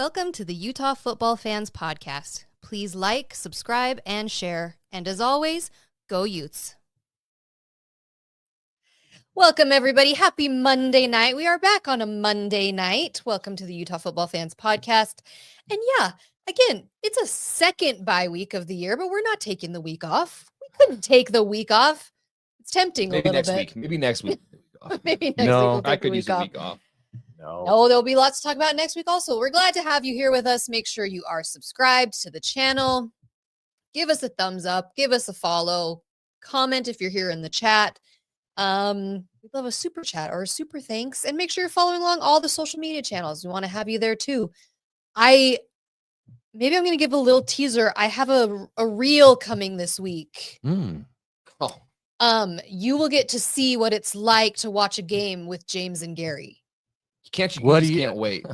Welcome to the Utah Football Fans Podcast. Please like, subscribe, and share. And as always, go Utes. Welcome, everybody. Happy Monday night. We are back on a Monday night. Welcome to the Utah Football Fans Podcast. And yeah, again, it's a second bye week of the year, but we're not taking the week off. We couldn't take the week off. It's tempting Maybe a little next bit. week. Maybe next week. Maybe next week we'll take I could the use week a off. week off. No, there'll be lots to talk about next week also. We're glad to have you here with us. Make sure you are subscribed to the channel. Give us a thumbs up. Give us a follow. Comment if you're here in the chat. We'd love a super chat or a super thanks. And make sure you're following along all the social media channels. We want to have you there too. Maybe I'm going to give a little teaser. I have a reel coming this week. Oh. You will get to see what it's like to watch a game with James and Gary. Can't wait.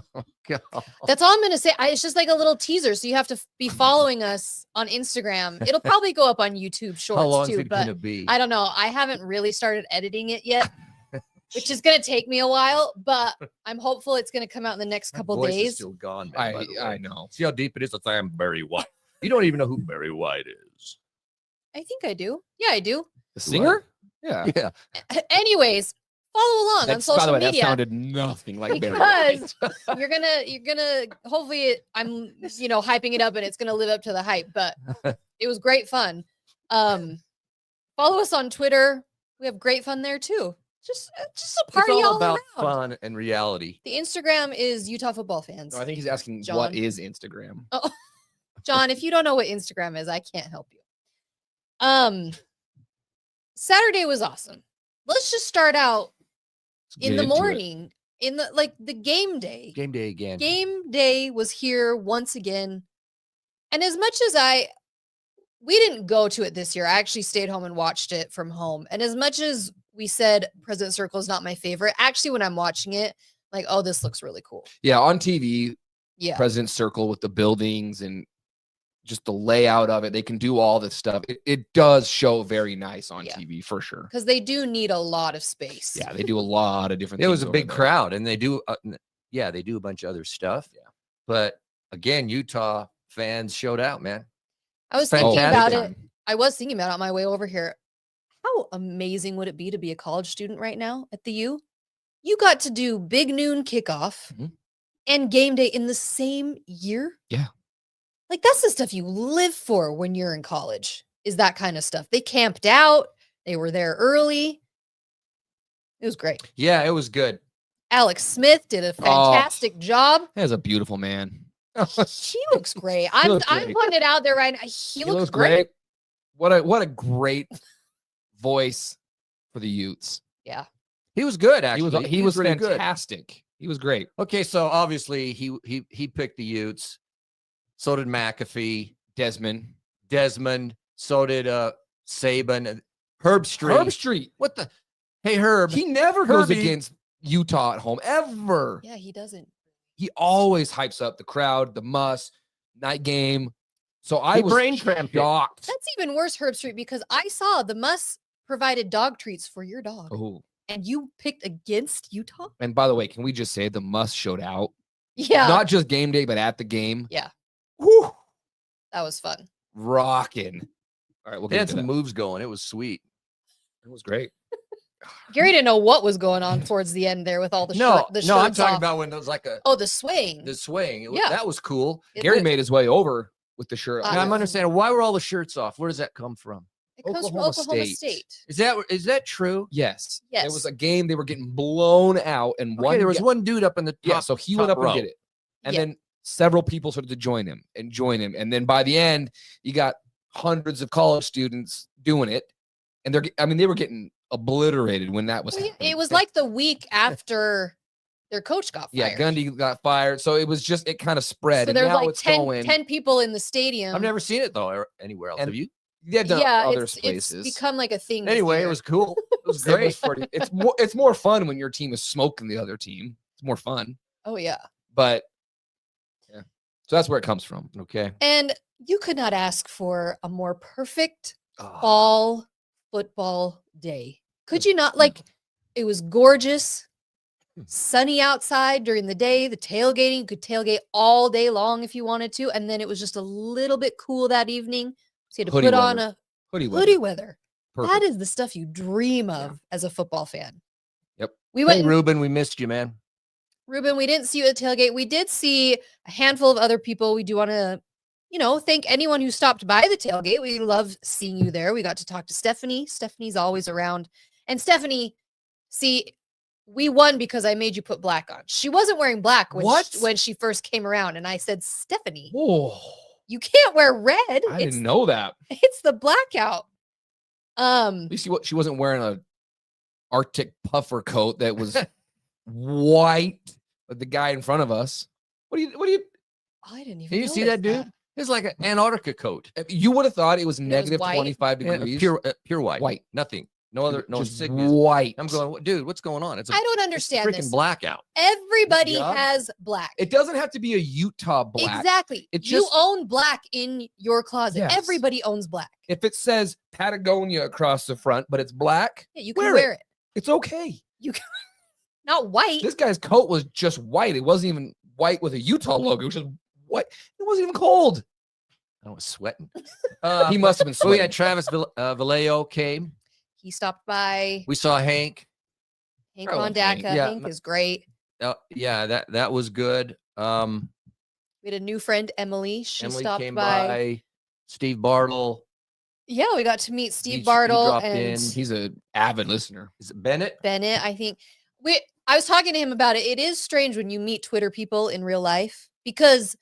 That's all I'm going to say. It's just like a little teaser. So you have to be following us on Instagram. It'll probably go up on YouTube Shorts How long too, is it but gonna be? I don't know. I haven't really started editing it yet, which is going to take me a while, but I'm hopeful it's going to come out in the next couple Voice is days. still gone, man, by the way. I know. See how deep it is? It's like I'm Barry White. You don't even know who Barry White is. I think I do. Yeah, I do. The singer? Yeah. Yeah. Anyways, follow along on By the social way, media. that sounded nothing like Barry White. Because you're gonna hopefully I'm hyping it up and it's gonna live up to the hype, but it was great fun. Follow us on Twitter. We have great fun there too. Just a party It's all all about around. fun and reality. The Instagram is Utah Football Fans. No, I think he's asking John. what is Instagram. Oh, John, if you don't know what Instagram is, I can't help you. Saturday was awesome. Let's just start out in the morning in the game day. Game day again. Game day was here once again. And as much as we didn't go to it this year, I actually stayed home and watched it from home. And as much as we said President Circle is not my favorite, actually when I'm watching it, like, oh, this looks really cool. Yeah, on TV, Yeah. President Circle with the buildings and just the layout of it. They can do all this stuff. It does show very nice on TV for sure. Because they do need a lot of space. Yeah, they do a lot of different It things. was a over big there. crowd, and they do, they do a bunch of other stuff. Yeah. But again, Utah fans showed out, man. I was thinking Fantastic about it. time. I was thinking about it on my way over here. How amazing would it be to be a college student right now at the U? You got to do big noon kickoff and game day in the same year. Yeah. Like that's the stuff you live for when you're in college, is that kind of stuff. They camped out. They were there early. It was great. Yeah, it was good. Alex Smith did a fantastic job. That's a beautiful man. She looks great. I'm looks great. putting it out there right now. He looks great. great. What a great voice for the Utes. Yeah. He was good, actually. He was really good. fantastic. He was great. Okay, so obviously he picked the Utes. So did McAfee, Desmond. so did Saban, Herb Street. What the? Hey, Herb. He never goes Herbie. against Utah at home ever. Yeah, he doesn't. He always hypes up the crowd, the night game. So I He was brain cramped it. shocked. That's even worse, Herb Street, because I saw the Muss provided dog treats for your dog. Oh, And you picked against Utah? and by the way, can we just say the Muss showed out? Yeah. Not just game day, but at the game. Yeah. Whew, That was fun. rocking. All right, we'll They get had to some that. moves going. It was sweet. It was great. Gary didn't know what was going on towards the end there with all the No, shirts I'm talking off. about when there was like the swaying. the swing. Yeah. That was cool. Gary made his way over with the shirt. Uh, And I'm understanding, why were all the shirts off? Where does that come from? It comes from Oklahoma Oklahoma State. State. Is that true? Yes. Yes. It was a game. They were getting blown out, and Okay, there was one dude up in the top. Yeah, so he top went up row. and did it, and Yeah. then several people started to join him, and then by the end, you got hundreds of college students doing it, and they were getting obliterated when that was Well, happening. it was like the week after their coach got yeah, fired. Gundy got fired, so it was just it kind of spread, So and there's now like it's 10, going. 10 people in the stadium. I've never seen it though anywhere else. And Have you? Yeah, done Yeah, other it's places. become like a thing. this Anyway, it year. was cool. It was It great. was pretty- it's more fun when your team is smoking the other team. It's more fun, Oh, yeah. but yeah, so that's where it comes from. Okay. And you could not ask for a more perfect Oh, fall football day. Could you not? Like, it was gorgeous. sunny outside during the day. The tailgating, you could tailgate all day long if you wanted to. And then it was just a little bit cool that evening. So you had to put on a hoodie weather. Perfect. That is the stuff you dream of as a football fan. Yep. We went. Hey, Ruben, we missed you, man. Ruben, we didn't see you at the tailgate. We did see a handful of other people. We do want to, thank anyone who stopped by the tailgate. We love seeing you there. We got to talk to Stephanie. Stephanie's always around. And Stephanie, see, we won because I made you put black on. She wasn't wearing black when she first came around. And I said, Stephanie, you can't wear red. I didn't know that. It's the blackout. At least she wasn't wearing a Arctic puffer coat that was white. But the guy in front of us, what do you? I didn't even. Did you see that dude? It's like an Antarctica coat. You would have thought it was was negative white. 25 Yeah, degrees. pure white. White. Nothing. No other. No Just sickness. white. I'm going, dude. What's going on? It's a I don't understand freaking this. blackout. Everybody Yeah. has black. It doesn't have to be a Utah black. Exactly. It You just- own black in your closet. Yes. Everybody owns black. If it says Patagonia across the front, but it's black, Yeah, you can Wear wear it. it's okay. You can not white. This guy's coat was just white. It wasn't even white with a Utah logo. It was just white. It wasn't even cold. I was sweating. He must have been So we sweating. had Travis Vallejo came. He stopped by. We saw Hank. Hank I love Mondaka. Hank. Yeah. Hank is great. Yeah, that was good. We had a new friend, Emily. She Emily stopped came by. by. Steve Bartle. Yeah, we got to meet Steve He Bartle dropped and in. He's an avid listener. Is it Bennett? Bennett. I think I was talking to him about it. It is strange when you meet Twitter people in real life because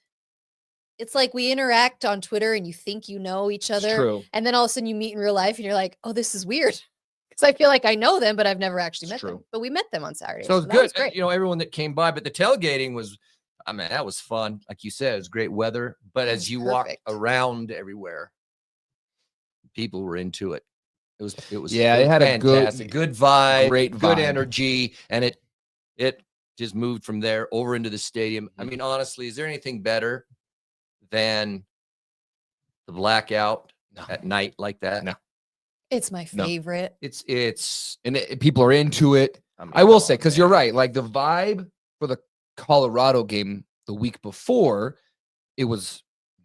it's like we interact on Twitter and you think you know each It's other. true. And then all of a sudden you meet in real life and you're like, oh, this is weird. Because I feel like I know them, but I've never actually met them. true. But we met them on Saturday. So it's that good. was great. Everyone that came by, but the tailgating was, I mean, that was fun. Like you said, it was great weather. But It as was you walked perfect. around everywhere, people were into it. It was Yeah, it had a fantastic, good vibe, great good vibe. energy, and it just moved from there over into the stadium. I Mm-hmm. mean, honestly, is there anything better than the blackout No. at night like that? No. It's my No. favorite. It's. And people are into it. mean, I will come say, on, because man. you're right. Like the vibe for the Colorado game the week before, it was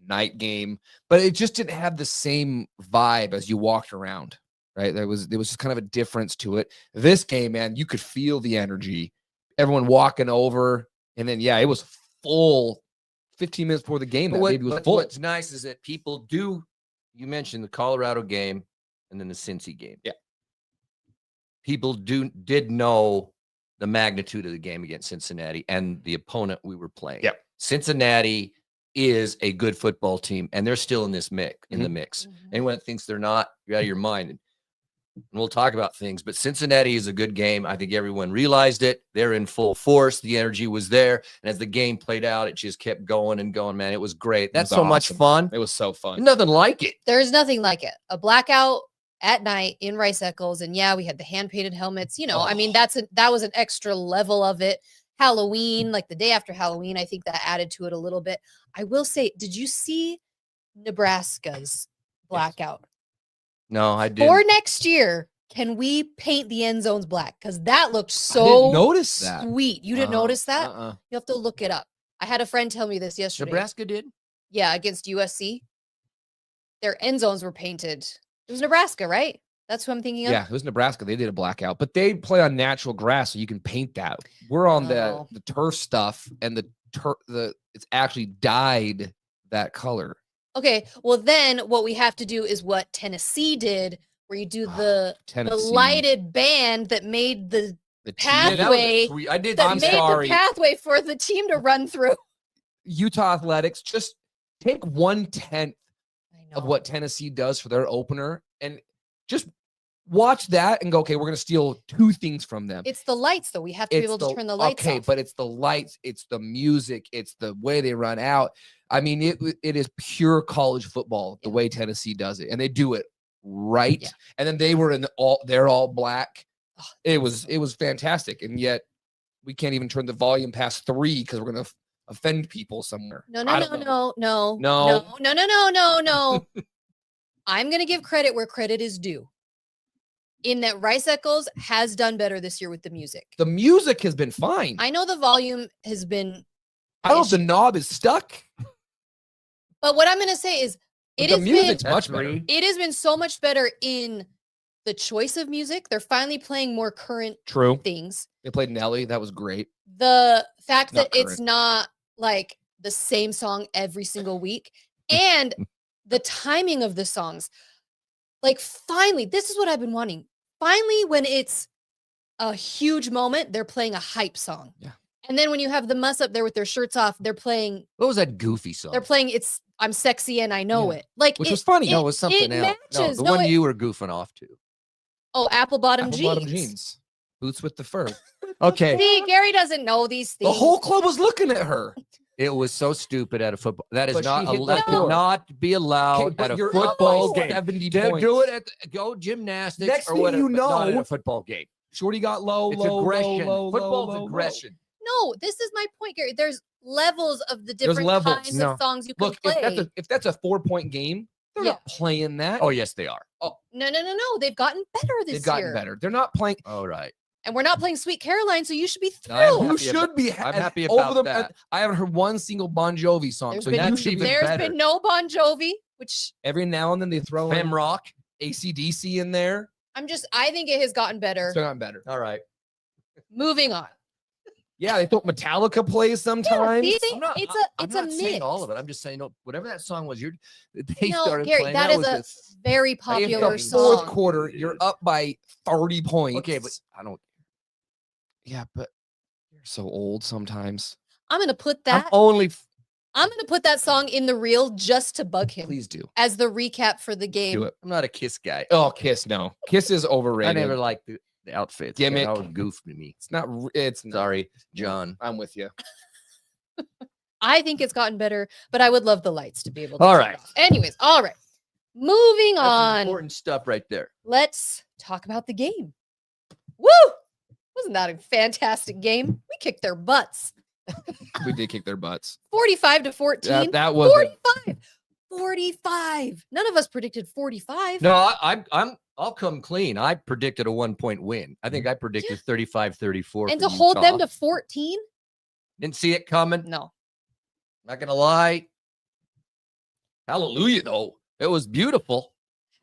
night game, but it just didn't have the same vibe as you walked around. Right. There was just kind of a difference to it. This game, man, you could feel the energy. Everyone walking over. And then it was full 15 minutes before the game. But That baby was full. what's nice is that people do. You mentioned the Colorado game and then the Cincy game. Yeah. People did know the magnitude of the game against Cincinnati and the opponent we were playing. Yep. Cincinnati is a good football team, and they're still in this mix. In the mix, Mhm. anyone that thinks they're not, you're out of your mind. And we'll talk about things, but Cincinnati is a good game. I think everyone realized it. They're in full force. The energy was there, and as the game played out, it just kept going and going. Man, it was great. That's was so much awesome. fun. It was so fun. Nothing like it. There's nothing like it. A blackout at night in Rice Eccles. And we had the hand-painted helmets. I mean, that was an extra level of it. Halloween, like the day after Halloween, I think that added to it a little bit. I will say, did you see Nebraska's blackout? No, I didn't. For next year, can we paint the end zones black? Because that looked I so didn't notice that. sweet. You didn't Uh-uh, notice that? Uh-uh. You have to look it up. I had a friend tell me this yesterday. Nebraska did. Yeah, against USC. Their end zones were painted. It was Nebraska, right? That's who I'm thinking of. Yeah, it was Nebraska. They did a blackout, but they play on natural grass, so you can paint that. We're on Oh. the turf stuff, and it's actually dyed that color. Okay, well then what we have to do is what Tennessee did, where you do the Tennessee, lighted band that made the the path- team- Pathway I did. that I'm made sorry. the pathway for the team to run through. Utah Athletics. Just take 1/10 I know. of what Tennessee does for their opener, and just watch that and go, okay, we're gonna steal two things from them. It's the lights, though. We have to be able to turn the lights okay, off. but it's the lights, it's the music, it's the way they run out. I mean, it is pure college football the Yeah. way Tennessee does it, and they do it right. Yeah. And then they were they're all black. It was fantastic, and yet we can't even turn the volume past 3 because we're gonna offend people somewhere. No, I no, don't no, know. no, No. no, no, no, no, no, no. I'm gonna give credit where credit is due. in that Rice Eccles has done better this year with the music. The music has been fine. I know the volume has been, I don't know if the knob is stuck. but what I'm going to say is But it the has music's been, much better. it has been so much better in the choice of music. They're finally playing more current True. things. They played Nelly. That was great. The fact Not that it's current. not like the same song every single week, and the timing of the songs. Like, finally, this is what I've been wanting. Finally, when it's a huge moment, they're playing a hype song. Yeah. And then when you have the muss up there with their shirts off, they're playing, What was that goofy song? they're playing it's I'm sexy and I know Yeah. it. Like, Which was funny. No, it was something it else. No, matches. the No, one it- you were goofing off to. Oh, apple bottom Apple-bottom jeans. jeans. Boots with the fur. Okay. See, Gary doesn't know these things. The whole club was looking at her. It was so stupid at a football. That is But not she hit that the should floor. not be allowed Okay, but at a you're up football by game. 70 Do points. it at go gymnastics Next or thing whatever, you but not at know- a football game. Shorty got low, It's low, aggression. low, low, Football's low, low, aggression. No, this is my point, Gary. There's levels of the There's different levels. kinds No. of songs you can Look, play. if that's a 4-point game, they're Yeah. not playing that. Oh yes, they are. No. They've gotten better this They've gotten year. better. They're not playing. All right. And we're not playing Sweet Caroline, so you should be I am thrilled. You happy should about- be. I'm happy over about them. that. I haven't heard one single Bon Jovi song. There's So been, you that's should even be. there's better. been no Bon Jovi, which Every now and then they throw Fem in rock. AC/DC in there. I think it has gotten better. It's gotten better. All right. Moving on. Yeah, they thought Metallica plays sometimes. see, they- I'm not, it's I'm a not saying all mix. of it. I'm just saying, no, whatever that song was, they No, started Gary, playing. that That is was a just- very In popular the song. fourth quarter, you're up by 30 points. okay, but I don't. yeah, but you're so old sometimes. I'm gonna put I'm that. only. I'm gonna put that song in the reel just to bug him Please do. as the recap for the game. Do it. I'm not a Kiss guy. Oh, Kiss, no. Kiss is I overrated. never liked the outfits. Gimmick. That was goof to me. It's not. It's not. Sorry, John. I'm with you. I think it's gotten better, but I would love the lights to be able to. All turn right. off. Anyways, all right. Moving That's on. important stuff right there. Let's talk about the game. Woo! Wasn't that a fantastic game? We kicked their butts. We did kick their butts. 45 to 14. That was. 45. 45. None of us predicted 45. No, I'll come clean. I predicted a 1-point win. I think I predicted 35-34. And for to hold them Utah. to 14? Didn't see it coming. No. Not gonna lie. Hallelujah, though. It was beautiful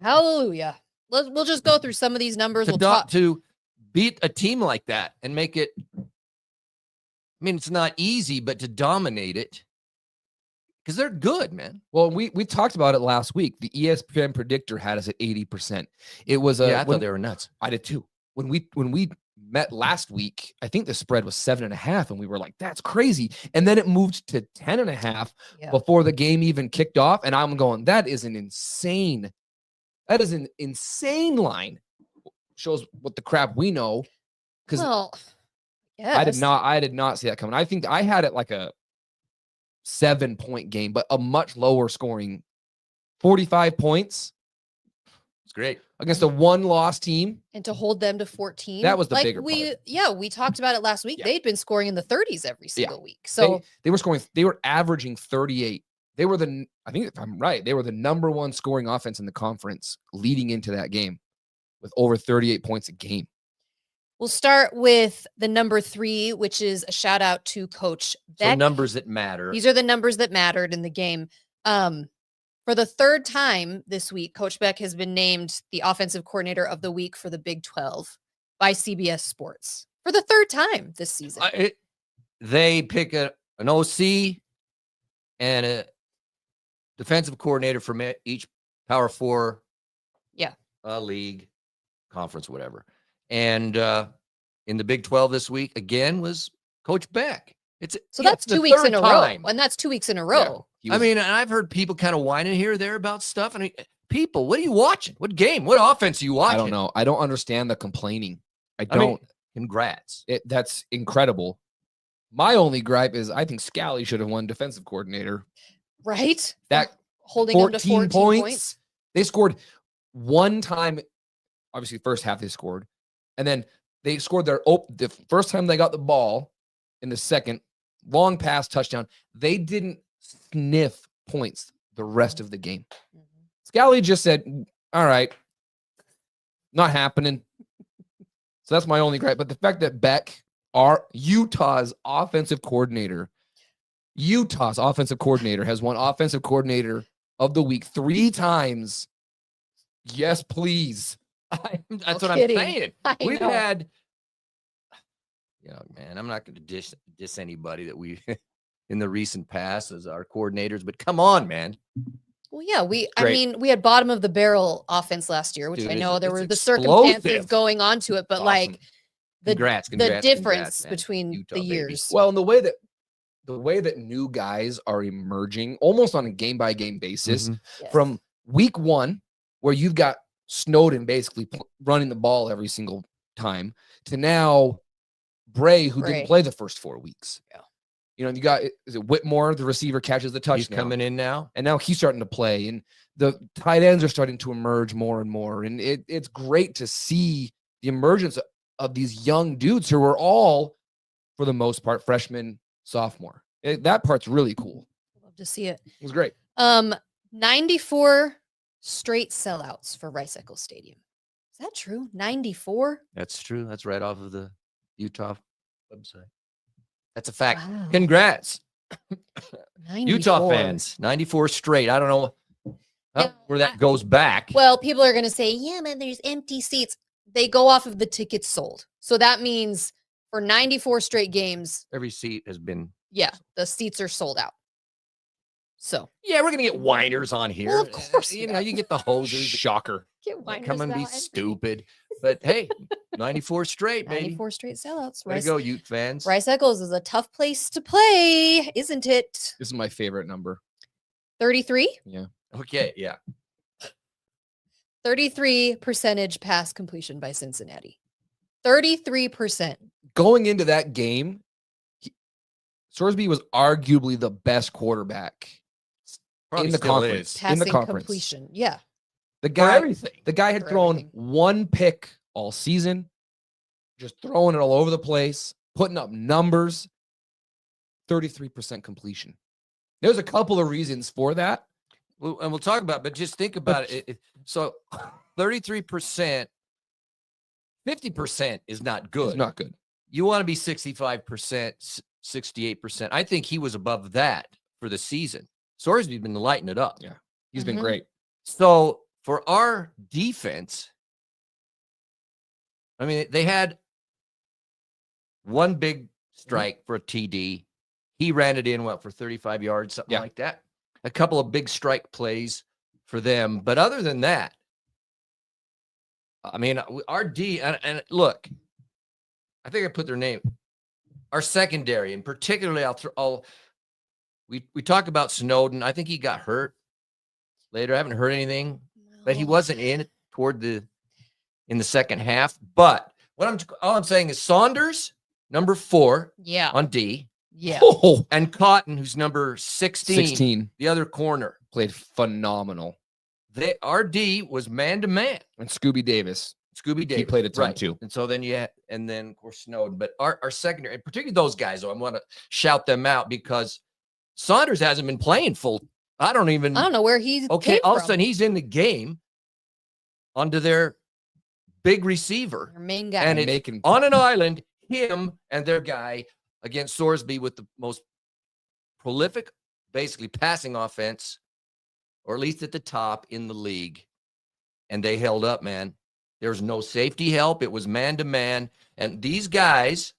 Hallelujah. We'll just go through some of these numbers. to, We'll talk. to beat a team like that and make it. I mean, it's not easy, but to dominate it because they're good, man. Well, we talked about it last week. The ESPN predictor had us at 80%. It was a. Yeah, I thought they were nuts. I did too. When we met last week, I think the spread was 7.5, and we were like, "That's crazy." And then it moved to 10.5 Yeah. before the game even kicked off. And I'm going, "That is an insane. That is an insane line." Shows what the crap we know. Because Well, I did yes. not see that coming. I think I had it like a 7-point game, but a much lower scoring, 45 points It's great. against a one-loss team. And to hold them to 14. That was the like bigger we part. we talked about it last week. Yeah. They'd been scoring in the 30s every single week. So They were scoring. They were averaging 38. They were I think if I'm right, they were the number one scoring offense in the conference leading into that game, with over 38 points a game. we'll start with the number 3, which is a shout out to Coach So Beck. numbers that matter. These are the numbers that mattered in the game. For the third time this week, Coach Beck has been named the offensive coordinator of the week for the Big 12 by CBS Sports for the third time this season. They pick an OC and a defensive coordinator from each Power 4 league, conference, whatever. And in the Big 12 this week, again, was Coach Beck. So that's the 2 weeks third in a time. row. And that's 2 weeks in a row. He I was- mean, and I've heard people kind of whining here or there about stuff. And people, what are you watching? What game? What offense are you watching? I don't know. I don't understand the complaining. I I mean, don't. congrats. That's incredible. My only gripe is I think Scally should have won defensive coordinator. Right? That Holding them to 14 points. They scored one time. Obviously, first half they scored, and then they scored the first time they got the ball in the second long pass touchdown. They didn't sniff points the rest of the game. Mhm. Scally just said, "All right, not happening. So that's my only gripe. But the fact that Beck, Utah's offensive coordinator, has won offensive coordinator of the week 3 times. Yes, please. That's what kidding. I'm saying. I We've know. had, man, I'm not going to diss anybody that we in the recent past as our coordinators, but come on, man. Well, yeah, I Great. mean, we had bottom of the barrel offense last year, which Dude, I know there it's were the circumstances explosive. going on to it, but Awesome. like the Congrats, difference man. between Utah, the baby. years. Well, and the way that new guys are emerging almost on a game by game basis Mhm. Yes. from week 1, where you've got Snowden basically running the ball every single time, to now Bray, who Bray. didn't play the first 4 weeks. Yeah. You know, you got, is it Whitmore, the receiver, catches the touchdown. He's coming in now. And now he's starting to play, and the tight ends are starting to emerge more and more. And it's great to see the emergence of these young dudes who are all, for the most part, freshmen, sophomore. That part's really cool. Love to see it. It was great. 94 straight sellouts for Rice Eccles Stadium. Is that true? 94? That's true. That's right off of the Utah website. That's a fact. Wow. Congrats, 94. Utah fans. 94 straight. I don't know Yeah, where that goes back. Well, people are going to say, yeah, man, there's empty seats. They go off of the tickets sold. So that means for 94 straight games, Every seat has been. yeah, the seats are sold out. So Yeah, we're gonna get whiners on here. Well, of course You we know, are. you get the hosers. Shocker. get that whiners come and be out. stupid. But hey, 94 straight, baby. 94 straight sellouts. Way to go, Ute fans. Rice Eccles is a tough place to play, isn't it? This is my favorite number. 33? Okay, yeah. 33% pass completion by Cincinnati. 33%. Going into that game, Sorsby was arguably the best quarterback Probably in the still conference. is. Passing In the conference. completion. Yeah. The For guy, everything. the guy had For thrown everything. 1 pick all season, just throwing it all over the place, putting up numbers. 33% completion. There's a couple of reasons for that. Well, and we'll talk about, but just think about it. So 33%, 50% is not good. It's not good. You want to be 65%, 68%. I think he was above that for the season. Sorsby's been lighting it up. Yeah. He's been Mhm. great. So for our defense, I mean, they had one big strike for a TD. He ran it in, for 35 yards, something Yeah. like that. A couple of big strike plays for them. But other than that, I mean, our D, and look, I think I put their name. Our secondary, and particularly, we talk about Snowden. I think he got hurt later. I haven't heard anything, but he No. wasn't in the second half. But all I'm saying is Saunders, number 4 Yeah. on D, Yeah. Oh, and Cotton, who's number 16, the other corner. played phenomenal. Our D was man to man. And Scooby Davis. Scooby Davis. He played a ton right. too. And so then and then of course Snowden. But our secondary, and particularly those guys, though, I want to shout them out because Saunders hasn't been playing full. I don't know where he Okay, came all of a from. sudden he's in the game onto their big receiver. Our main guy. And it's Making on an island, him and their guy against Sorsby with the most prolific, basically passing offense, or at least at the top in the league. And they held up, man. There was no safety help. It was man to man. And these guys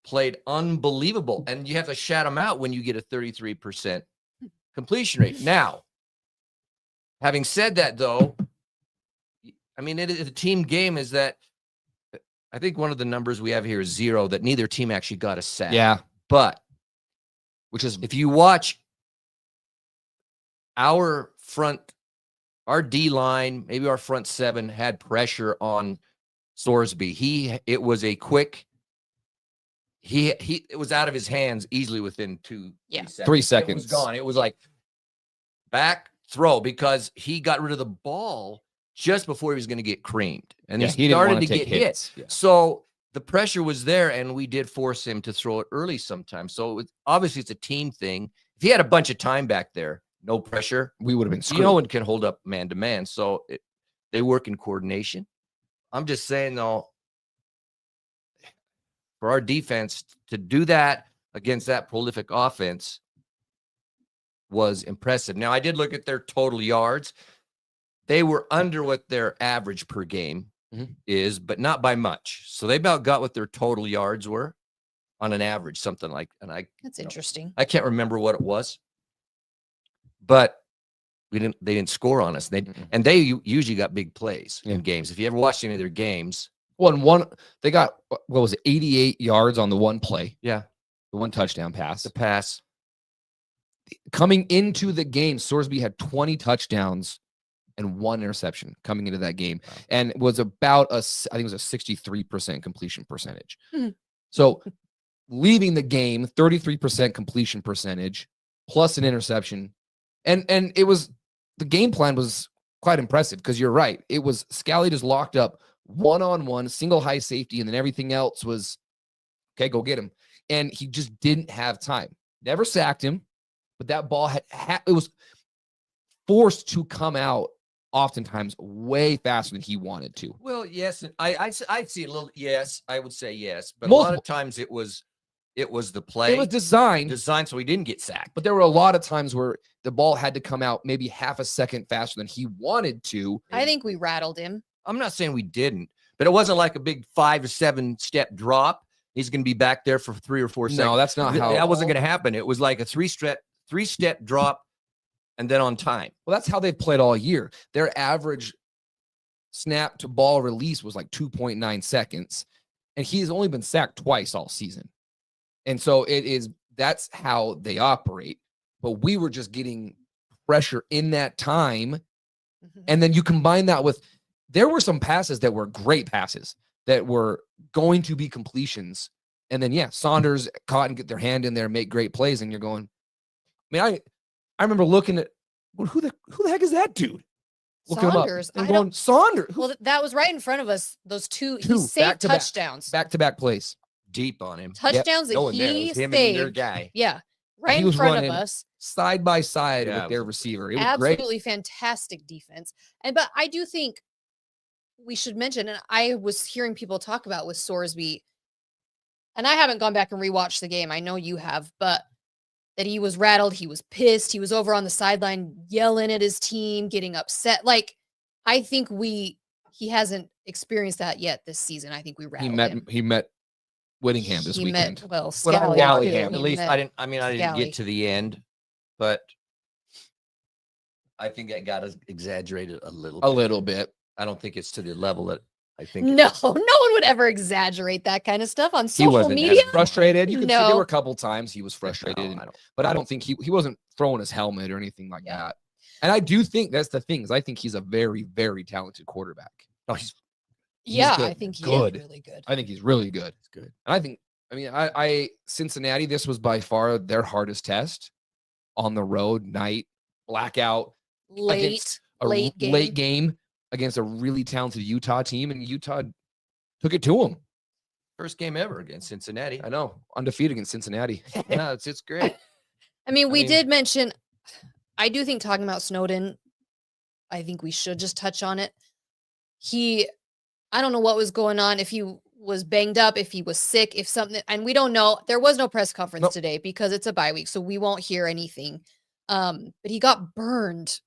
played unbelievable. And you have to shout them out when you get a 33% completion rate. Now, having said that, though, I mean, the team game is that I think one of the numbers we have here is 0, that neither team actually got a sack. Yeah. But Which is if you watch our D line, maybe our front 7 had pressure on Sorsby. It was a quick, it was out of his hands easily within 3 seconds. 3 It seconds. was gone. It was like back throw because he got rid of the ball just before he was going to get creamed. And Yeah, he he didn't started wanna to take get hit. hits. Yeah. So the pressure was there, and we did force him to throw it early sometimes. So obviously it's a team thing. If he had a bunch of time back there, no pressure, we would have been screwed. no one can hold up man to man. So they work in coordination. I'm just saying, though, for our defense to do that against that prolific offense was impressive. Now, I did look at their total yards. They were under what their average per game is, but not by much. So they about got what their total yards were on an average, something like, That's interesting. I can't remember what it was, but they didn't score on us. And they usually got big plays in games. If you ever watched any of their games, they got, what was it, 88 yards on the one play. Yeah. The one touchdown pass. The pass. Coming into the game, Sorsby had 20 touchdowns and 1 interception coming into that game. Wow. And it was about I think it was a 63% completion percentage. Mm-hmm. So leaving the game, 33% completion percentage plus an interception. And it was, the game plan was quite impressive because you're right. It was Scally just locked up one-on-one, single high safety, and then everything else was, okay, go get him. And he just didn't have time. Never sacked him, but that ball it was forced to come out oftentimes way faster than he wanted to. Well, yes, I see a little. Yes, I would say yes, but Multiple. a lot of times it was the play. It was designed, so he didn't get sacked. but there were a lot of times where the ball had to come out maybe half a second faster than he wanted to. I think we rattled him. I'm not saying we didn't, but it wasn't like a big 5 or 7 step drop. He's going to be back there for 3 or 4 seconds. No, that's not how that wasn't going to happen. It was like a 3-step drop and then on time. Well, that's how they've played all year. Their average snap to ball release was like 2.9 seconds, and he's only been sacked twice all season. And so that's how they operate. But we were just getting pressure in that time. And then you combine that with, there were some passes that were great passes that were going to be completions. And then, Saunders caught and get their hand in there and make great plays. And you're going, I remember looking at, well, who the heck is that dude? Looking Saunders. him up and going, Saunders. Well, that was right in front of us. Those two he saved back-to-back, touchdowns. Back-to-back plays. Deep on him. Touchdowns that he him and their saved. guy. Yeah. Right He in was front of running us. Side by side Yeah, with their receiver. It was Absolutely great. fantastic defense. But I do think we should mention, and I was hearing people talk about with Sorsby, and I haven't gone back and rewatched the game. I know you have, but that he was rattled, he was pissed, he was over on the sideline yelling at his team, getting upset. Like, I think he hasn't experienced that yet this season. I think we rattled him. He met Whittingham this weekend. Scally. At least I didn't get to the end, but I think that got exaggerated a little. A little bit. I don't think it's to the level that I think. No one would ever exaggerate that kind of stuff on social wasn't media. Frustrated. You could see there No. were a couple times he was frustrated, but I don't think he wasn't throwing his helmet or anything like that. And I do think that's the thing. I think he's a very, very talented quarterback. Oh, he's Yeah, good. I think he Good. is really good. I think he's really good. It's good. And I Cincinnati, this was by far their hardest test on the road, night, blackout, Late game. late game against a really talented Utah team, and Utah took it to them. First game ever against Cincinnati. I know, undefeated against Cincinnati. No, it's great. We did mention, I do think talking about Snowden, I think we should just touch on it. I don't know what was going on, if he was banged up, if he was sick, if something, and we don't know. There was no press conference today because it's a bye week, so we won't hear anything. But he got burned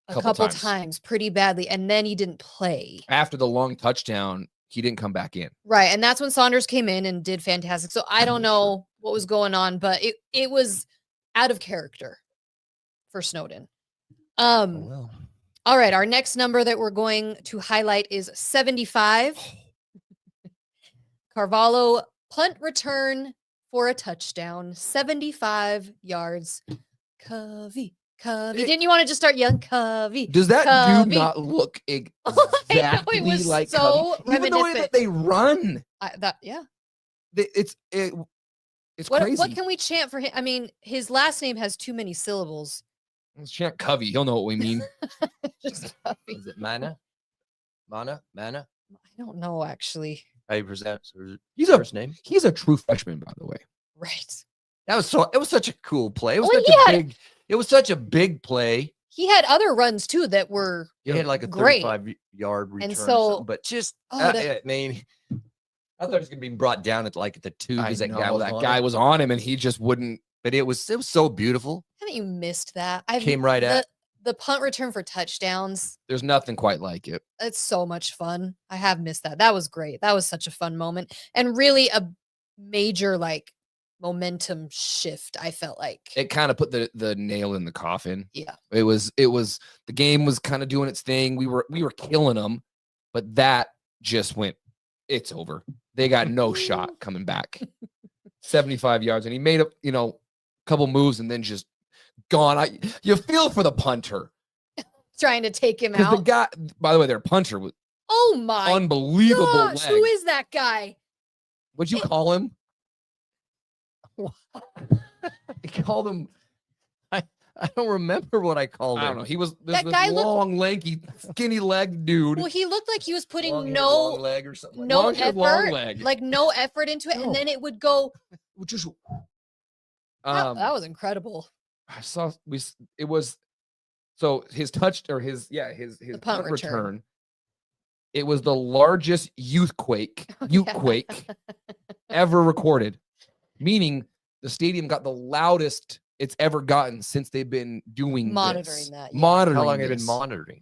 a couple times pretty badly, and then he didn't play. After the long touchdown, he didn't come back in. Right, and that's when Saunders came in and did fantastic. So I don't know what was going on, but it was out of character for Snowden. Well. All right, our next number that we're going to highlight is 75. Carvalho punt return for a touchdown, 75 yards. Covey. Didn't you want to just start yelling Covey? Does that Covey. dude not look exactly it was like so Covey? Even the way that they run, it's crazy. What can we chant for him? I mean, his last name has too many syllables. Let's chant Covey. He'll know what we mean. Just Covey. Is it Mana? I don't know, actually. How you present He's first name? He's a true freshman, by the way. Right. It was such a cool play. It was such a big play. He had other runs too that were He had like a great. 35-yard return. And so, but just, I I thought it was gonna be brought down at like at the two I because that know guy was that on guy him. was on him, and he just wouldn't. But it was so beautiful. Haven't you missed that? Came right at. The punt return for touchdowns. There's nothing quite like it. It's so much fun. I have missed that. That was great. That was such a fun moment and really a major like momentum shift. I felt like It kind of put the nail in the coffin. yeah. It was the game was kind of doing its thing. We were killing them, but that just went. It's over. They got no shot coming back. 75 yards, and he made a couple moves and then just gone. You feel for the punter. Trying to take him Because out. the guy, by the way, their punter was Oh my unbelievable gosh, leg. who is that guy? What'd you call him? You called him. I don't remember what I called I him. don't know. He was That this guy looked- long, lanky, skinny legged dude. Well, he looked like he was putting Long hair, long leg or something. no long hair, effort, long leg. like no effort into it, No. and then it would go. Just That was incredible. I saw it was so his touch or his The punt punt return. return. It was the largest youth quake ever recorded, meaning the stadium got the loudest it's ever gotten since they've been doing Monitoring this. that, yeah. Monitoring How long have you been this. monitoring?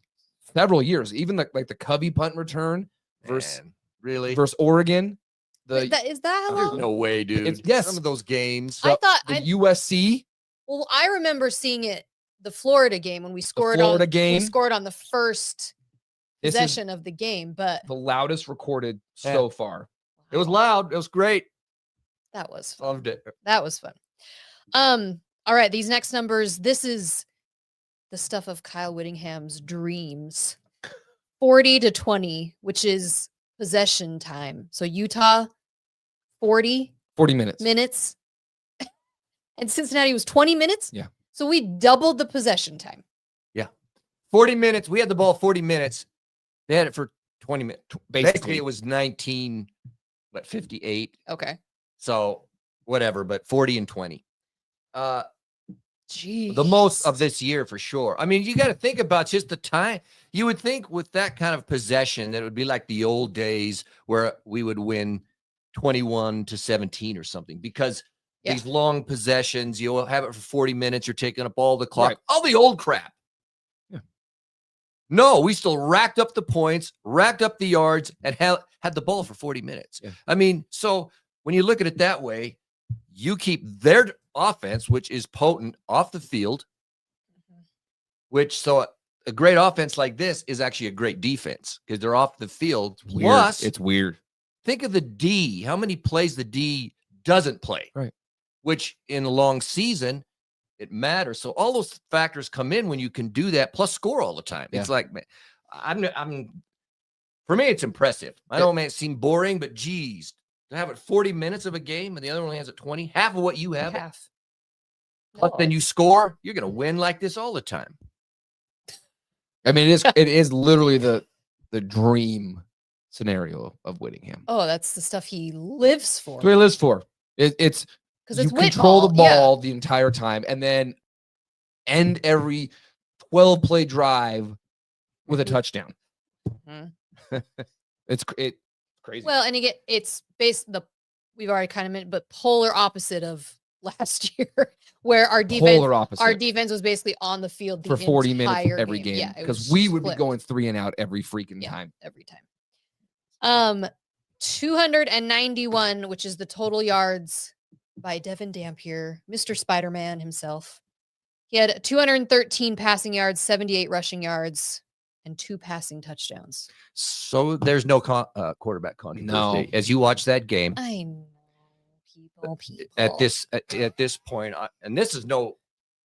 Several years. Even like the Covey punt return versus Man, really? Oregon. Wait, is that how There's long? no way, dude. It's- yes. Some of those games. I thought the I USC, well, I remember seeing it the Florida game when we scored Florida on game. we scored on the first this is possession of the game, but the loudest recorded Yeah. so far. It was loud. It was great. that was fun. Loved it. That was fun. All right, these next numbers, this is the stuff of Kyle Whittingham's dreams. 40-20, which is possession time. So Utah 40 minutes. minutes and Cincinnati was 20 minutes. Yeah. So we doubled the possession time. 40 minutes. We had the ball 40 minutes. They had it for 20 minutes. Basically, Basically, it was 58. Okay. So whatever, but 40 and 20. Jeez. The most of this year for sure. I mean, you got to think about just the time. You would think with that kind of possession that it would be like the old days where we would win 21-17 or something because Yeah. these long possessions, you'll have it for 40 minutes. You're taking up all the clock, Right. all the old crap. Yeah. No, we still racked up the points, racked up the yards, and had the ball for 40 minutes. Yeah. I mean, so when you look at it that way, you keep their offense, which is potent, off the field, so a great offense like this is actually a great defense because they're off the field. Weird. Plus, It's weird. think of the D, how many plays the D doesn't play, Right? Which in a long season, it matters. So all those factors come in when you can do that, plus score all the time. Yeah. It's like, man, for me, it's impressive. I know it may seem boring, but geez, to have it 40 minutes of a game and the other one has it 20, half of what you have, half. plus then you score, you're going to win like this all the time. I mean, it is literally the dream scenario of Whittingham. Oh, that's the stuff he lives for. That's what he lives for. It's Because you it's control the Whitball, yeah. ball the entire time, and then end every 12-play drive with a touchdown. Mhm. It's crazy. Well, and again, it's we've already kind of mentioned, but polar opposite of last year, where our Polar opposite defense was basically on the field for 40 minutes entire every game Yeah, it because was we would be split going 3 and out every freaking time. every time. 291, which is the total yards by Devin Dampier, Mr. Spider-Man himself. He had 213 passing yards, 78 rushing yards, and 2 passing touchdowns. So there's no quarterback controversy. No. As you watch that game, I know, people. at this point, and this is no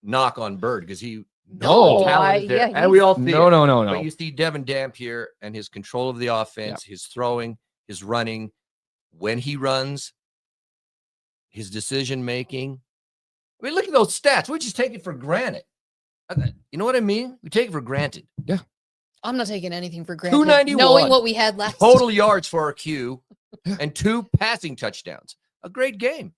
knock on Bird because he No. talent is there, yeah, and we all see No, it. no, no, But no. you see Devin Dampier and his control of the offense, his throwing, his running, when he runs, his decision making. I mean, look at those stats. We just take it for granted. You know what I mean? We take it for granted. I'm not taking anything for granted. 291. Knowing what we had last Total yards for our Q and 2 passing touchdowns. A great game.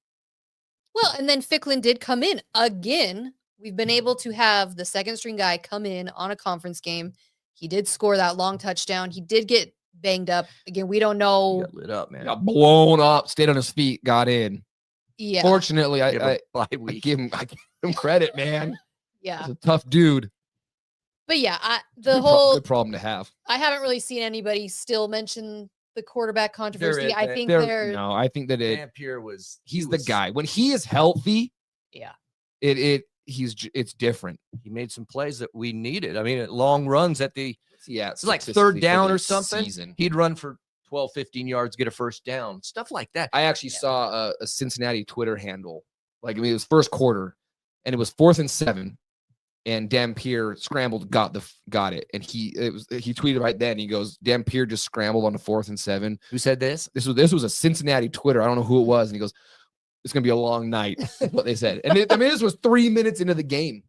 Well, and then Ficklin did come in again. We've been able to have the second string guy come in on a conference game. He did score that long touchdown. He did get banged up. Again, we don't He know. got lit up, man. Got blown up, stayed on his feet, got in. Yeah. Fortunately, Give him I a bye I week. give him credit, man. Yeah. He's a tough dude. But yeah, Good problem to have. I haven't really seen anybody still mention the quarterbaip controversy. I isn't. think No, I think that Dampier he's the guy. When he is healthy, Yeah. it's different. He made some plays that we needed. I mean, long runs at the Yeah, it's like third down or something. He'd run for 12, 15 yards, get a first down, stuff like that. I actually saw a Cincinnati Twitter handle. Like, I mean, it was first quarter, and it was 4th and 7, and Dampier scrambled, got it, and he tweeted right then. He goes, Dampier just scrambled on the 4th and 7. Who said this? This was a Cincinnati Twitter. I don't know who it was, and he goes, it's gonna be a long night. Is what they said, and this was 3 minutes into the game.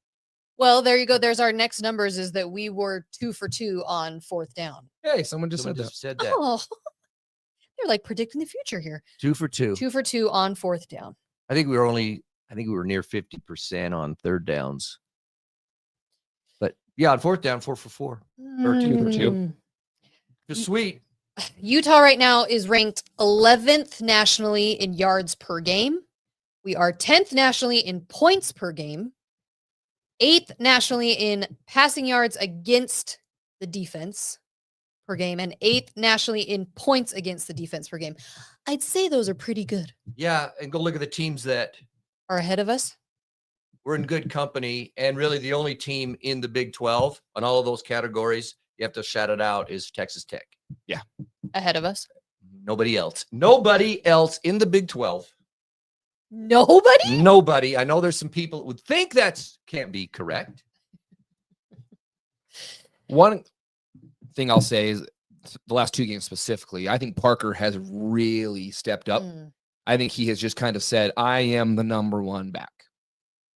Well, there you go. There's our next numbers is that we were 2 for 2 on 4th down. Hey, someone just Someone said just said that. Oh, they're like predicting the future here. 2 for 2. 2 for 2 on 4th down. I think we were near 50% on third downs. But yeah, on 4th down, 4 for 4. Or 2 for 2. Just sweet. Utah right now is ranked 11th nationally in yards per game. We are 10th nationally in points per game, 8th nationally in passing yards against the defense per game, and 8th nationally in points against the defense per game. I'd say those are pretty good. Yeah, and go look at the teams that Are ahead of us. we're in good company. And really the only team in the Big 12 on all of those categories, you have to shout it out, is Texas Tech. Yeah. Ahead of us. Nobody else. Nobody else in the Big 12. Nobody? Nobody. I know there's some people that would think that can't be correct. One thing I'll say is the last 2 games specifically, I think Parker has really stepped up. I think he has just kind of said, I am the number 1 back.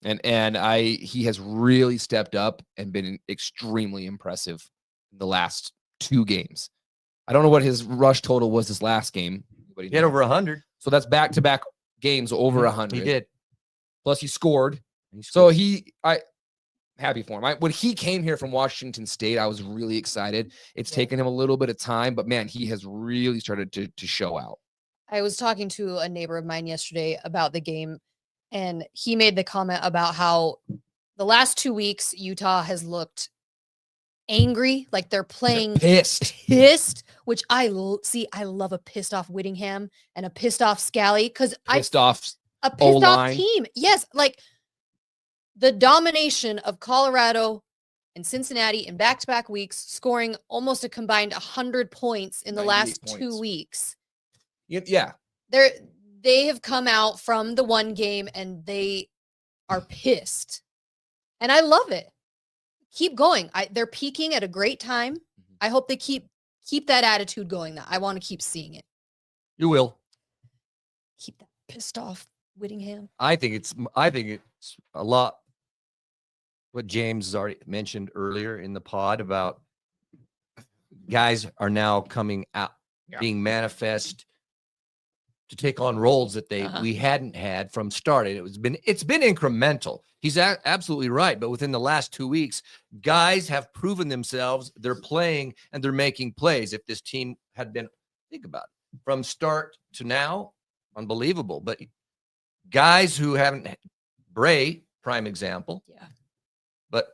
And he has really stepped up and been extremely impressive in the last 2 games. I don't know what his rush total was this last game. But He had over 100. So that's back-to-back games over 100. He did. Plus he scored. So Happy for him. When he came here from Washington State, I was really excited. It's taken him a little bit of time, but man, he has really started to show out. I was talking to a neighbor of mine yesterday about the game, and he made the comment about how the last 2 weeks Utah has looked angry, like they're playing pissed, which I love a pissed off Whittingham and a pissed off Scally because a pissed off team. Yes, like the domination of Colorado and Cincinnati in back-to-back weeks, scoring almost a combined 100 points in the last 2 weeks. Yeah. They have come out from the one game and they are pissed. And I love it. Keep going. They're peaking at a great time. I hope they keep that attitude going. I want to keep seeing it. You will. Keep that pissed off Whittingham. I think it's a lot what James has already mentioned earlier in the pod about guys are now coming out, being manifest to take on roles that we hadn't had from start. It's been incremental. He's absolutely right. But within the last 2 weeks, guys have proven themselves. They're playing and they're making plays. If this team had been, think about it, from start to now, unbelievable. But guys who haven't, Bray, prime example. Yeah. But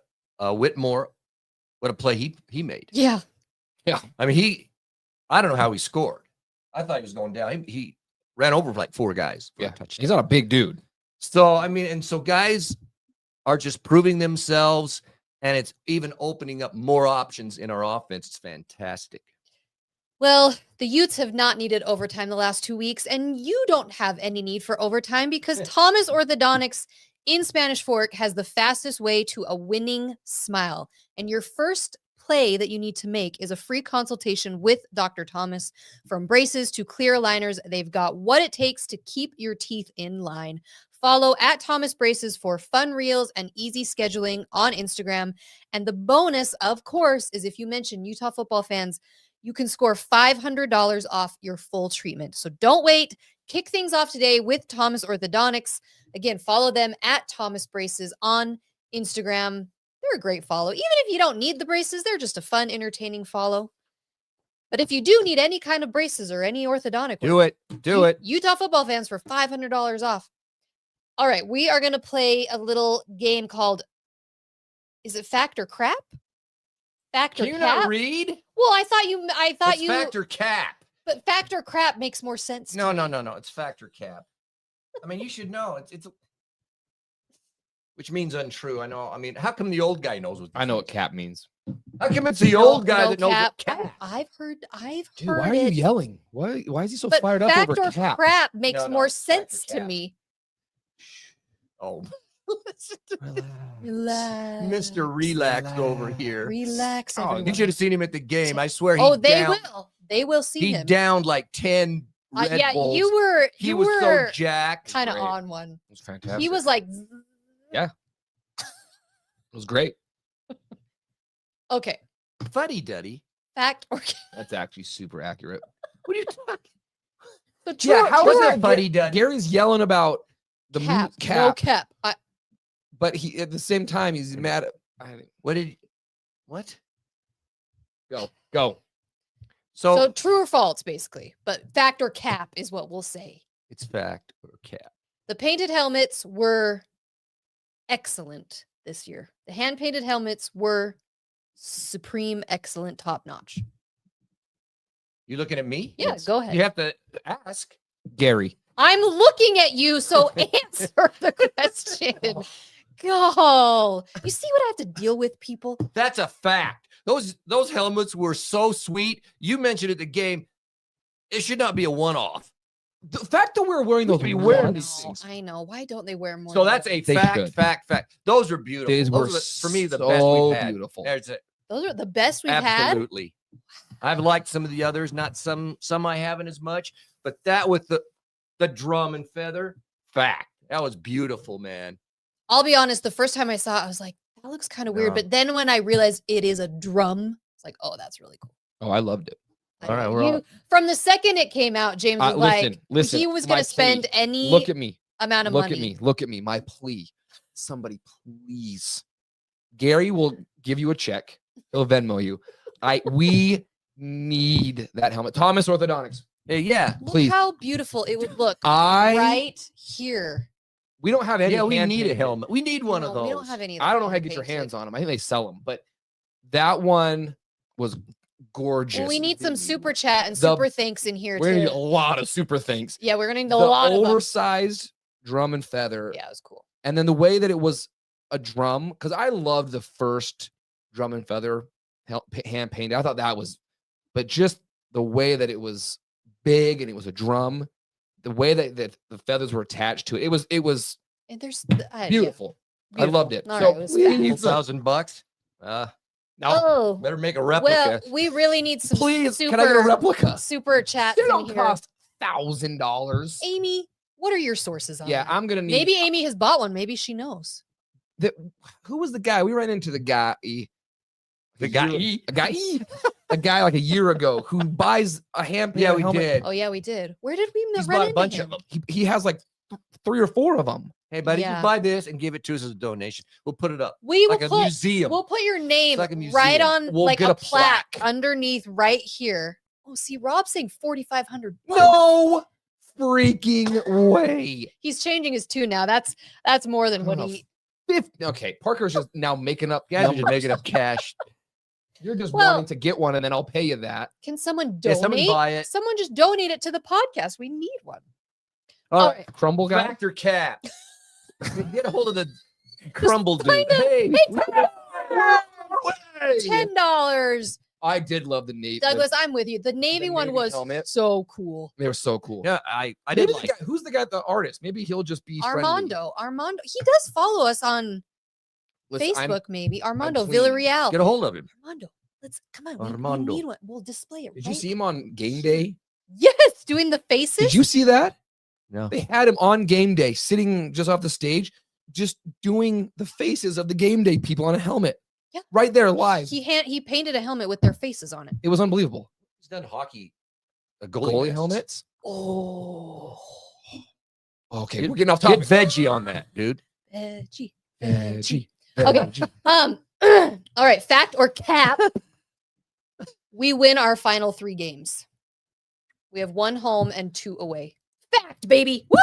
Whitmore, what a play he made. Yeah. Yeah. I mean, I don't know how he scored. I thought he was going down. He ran over like 4 guys. Yeah. He's not a big dude. So, I mean, and so guys are just proving themselves, and it's even opening up more options in our offense. It's fantastic. Well, the Utes have not needed overtime the last 2 weeks, and you don't have any need for overtime because Thomas Orthodontics in Spanish Fork has the fastest way to a winning smile. And your first play that you need to make is a free consultation with Dr. Thomas. From braces to clear aligners, they've got what it takes to keep your teeth in line. Follow at Thomas Braces for fun reels and easy scheduling on Instagram. And the bonus, of course, is if you mention Utah football fans, you can score $500 off your full treatment. So don't wait. Kick things off today with Thomas Orthodontics. Again, follow them at Thomas Braces on Instagram. They're a great follow. Even if you don't need the braces, they're just a fun, entertaining follow. But if you do need any kind of braces or any orthodontic, Do it. Do it. Utah football fans for $500 off. All right, we are going to play a little game called, is it Fact or Crap? Fact or Can you Cap? not read? Well, I thought It's you, fact or cap. but Fact or Crap makes more sense. No, to no, me. no, no. It's fact or cap. I mean, you should know. Which means untrue. I know. I mean, how come the old guy knows what? I know what cap means. How come it's the No- old guy no that knows cap. what cap? I've heard Dude, heard why are it. you yelling? Why is he so But fired up Fact over or cap? Crap makes No, no, more it's Fact or sense to Cap. me. Oh, Relax. Mr. Relax over here. Relax, Oh, you everyone. You should have seen him at the game. I swear. Oh, he they downed, will. They will see He him. downed like 10 Red Yeah, Bulls. you were. He You was so were jacked. kind of great. on one. It was fantastic. He was like, It was great. okay. Fuddy duddy. Fact or That's actually super accurate. What are you talking? so Yeah, how true is or that fuddy duddy? Gary's yelling about the cap? cap, No cap. but he at the same time he's mad at. What did? What? Go. So true or false, basically. But fact or cap is what we'll say. It's fact or cap. The painted helmets were excellent this year. The hand painted helmets were supreme, excellent, top notch. You looking at me? Yeah, go ahead. You have to ask. Gary. I'm looking at you, so answer the question. Go. You see what I have to deal with, people? That's a fact. Those helmets were so sweet. You mentioned at the game. It should not be a one-off. The fact that we're wearing those Be wearing these these things. I know. Why don't they wear more? So of that's those? a They should. fact. Those are beautiful. These were Those are for me the so best we've had. beautiful. There's it. Those are the best we've had. Absolutely. I've liked some of the others, not some I haven't as much, but that with the drum and feather, fact. That was beautiful, man. I'll be honest, the first time I saw it, I was like, that looks kind of weird. No. But then when I realized it is a drum, it's like, oh, that's really cool. Oh, I loved it. I All right, know. we're all- From the second it came out, James was listen. he was my going to spend plea. any Look at me. amount of Look money. at me. Look at me. My plea. Somebody, please. Gary will give you a check. He'll Venmo you. We need that helmet. Thomas Orthodontics. Hey, yeah. Look Please. how beautiful it would look right here. We don't have any. Yeah, we hand need a painted. helmet. We need one of No, those. we don't have any. Of I don't know them how to get your painted. hands on them. I think they sell them, but that one was gorgeous. Well, we need some super chat and The- super thanks in here We're gonna need a too. lot of super things. Yeah, we're gonna need The a lot of them. oversized drum and feather, Yeah, it was cool. and then the way that it was a drum, because I loved the first drum and feather hand painted. I thought that was, but just the way that it was big and it was a drum, the way that the feathers were attached to it, it was And there's beautiful. I loved it. All So right, it was please, $1,000. no, Oh, Better make a well, replica. we really need some. please, super, can I get a replica? Super chats They in don't here. cost $1,000. Amy, what are your sources on Yeah, that? I'm gonna need. Maybe Amy has bought one. Maybe she knows. Who was the guy? We ran into the guy. The guy. A guy like a year ago who buys a hand painted Yeah, we helmet. did. Oh yeah, we did. Where did we He's run bought a into bunch him? of them. He has like 3 or 4 of them. Hey, buddy, Yeah. you buy this and give it to us as a donation. We'll put it up We will like a put. museum. We'll put your name like a right museum. on We'll like get a a plaque plaque. underneath right here. Oh, see, Rob's saying 4,500. No freaking way. He's changing his tune now. That's more than what Oh, he. 50. Okay, Parker's just now making up. Guys are just numbers. making up cash. You're just Well- wanting to get one, and then I'll pay you that. Can someone Yeah, donate? someone buy it. Someone just donate it to the podcast. We need one. All All right. right. Crumble guy. Factor cap. Get a hold of the crumble dude. find a- Hey, $10. I did love the Navy. Douglas, I'm with you. The Navy one Navy was helmet. so cool. They were so cool. yeah, I Maybe did the like. guy, who's the guy, the artist? Maybe he'll just be friendly. Armando. He does follow us on Listen, I'm- Facebook, maybe. Armando clean. Villarreal. Get a hold of him. Armando, let's come on. We Armando. need one. We'll display it. Did you right see him on Game Day? Yes, doing the faces. Did you see that? No. They had him on Game Day, sitting just off the stage, just doing the faces of the Game Day people on a helmet. Yeah. Right there live. He painted a helmet with their faces on it. It was unbelievable. He's done hockey. A Goalie vest. helmets. Oh, Okay, Get- we're getting off Get topic. veggie on that, dude. veggie. Veggie. Okay. Veggie. All right. Fact or cap? We win our final 3 games. We have 1 home and 2 away. Fact, baby. Woo!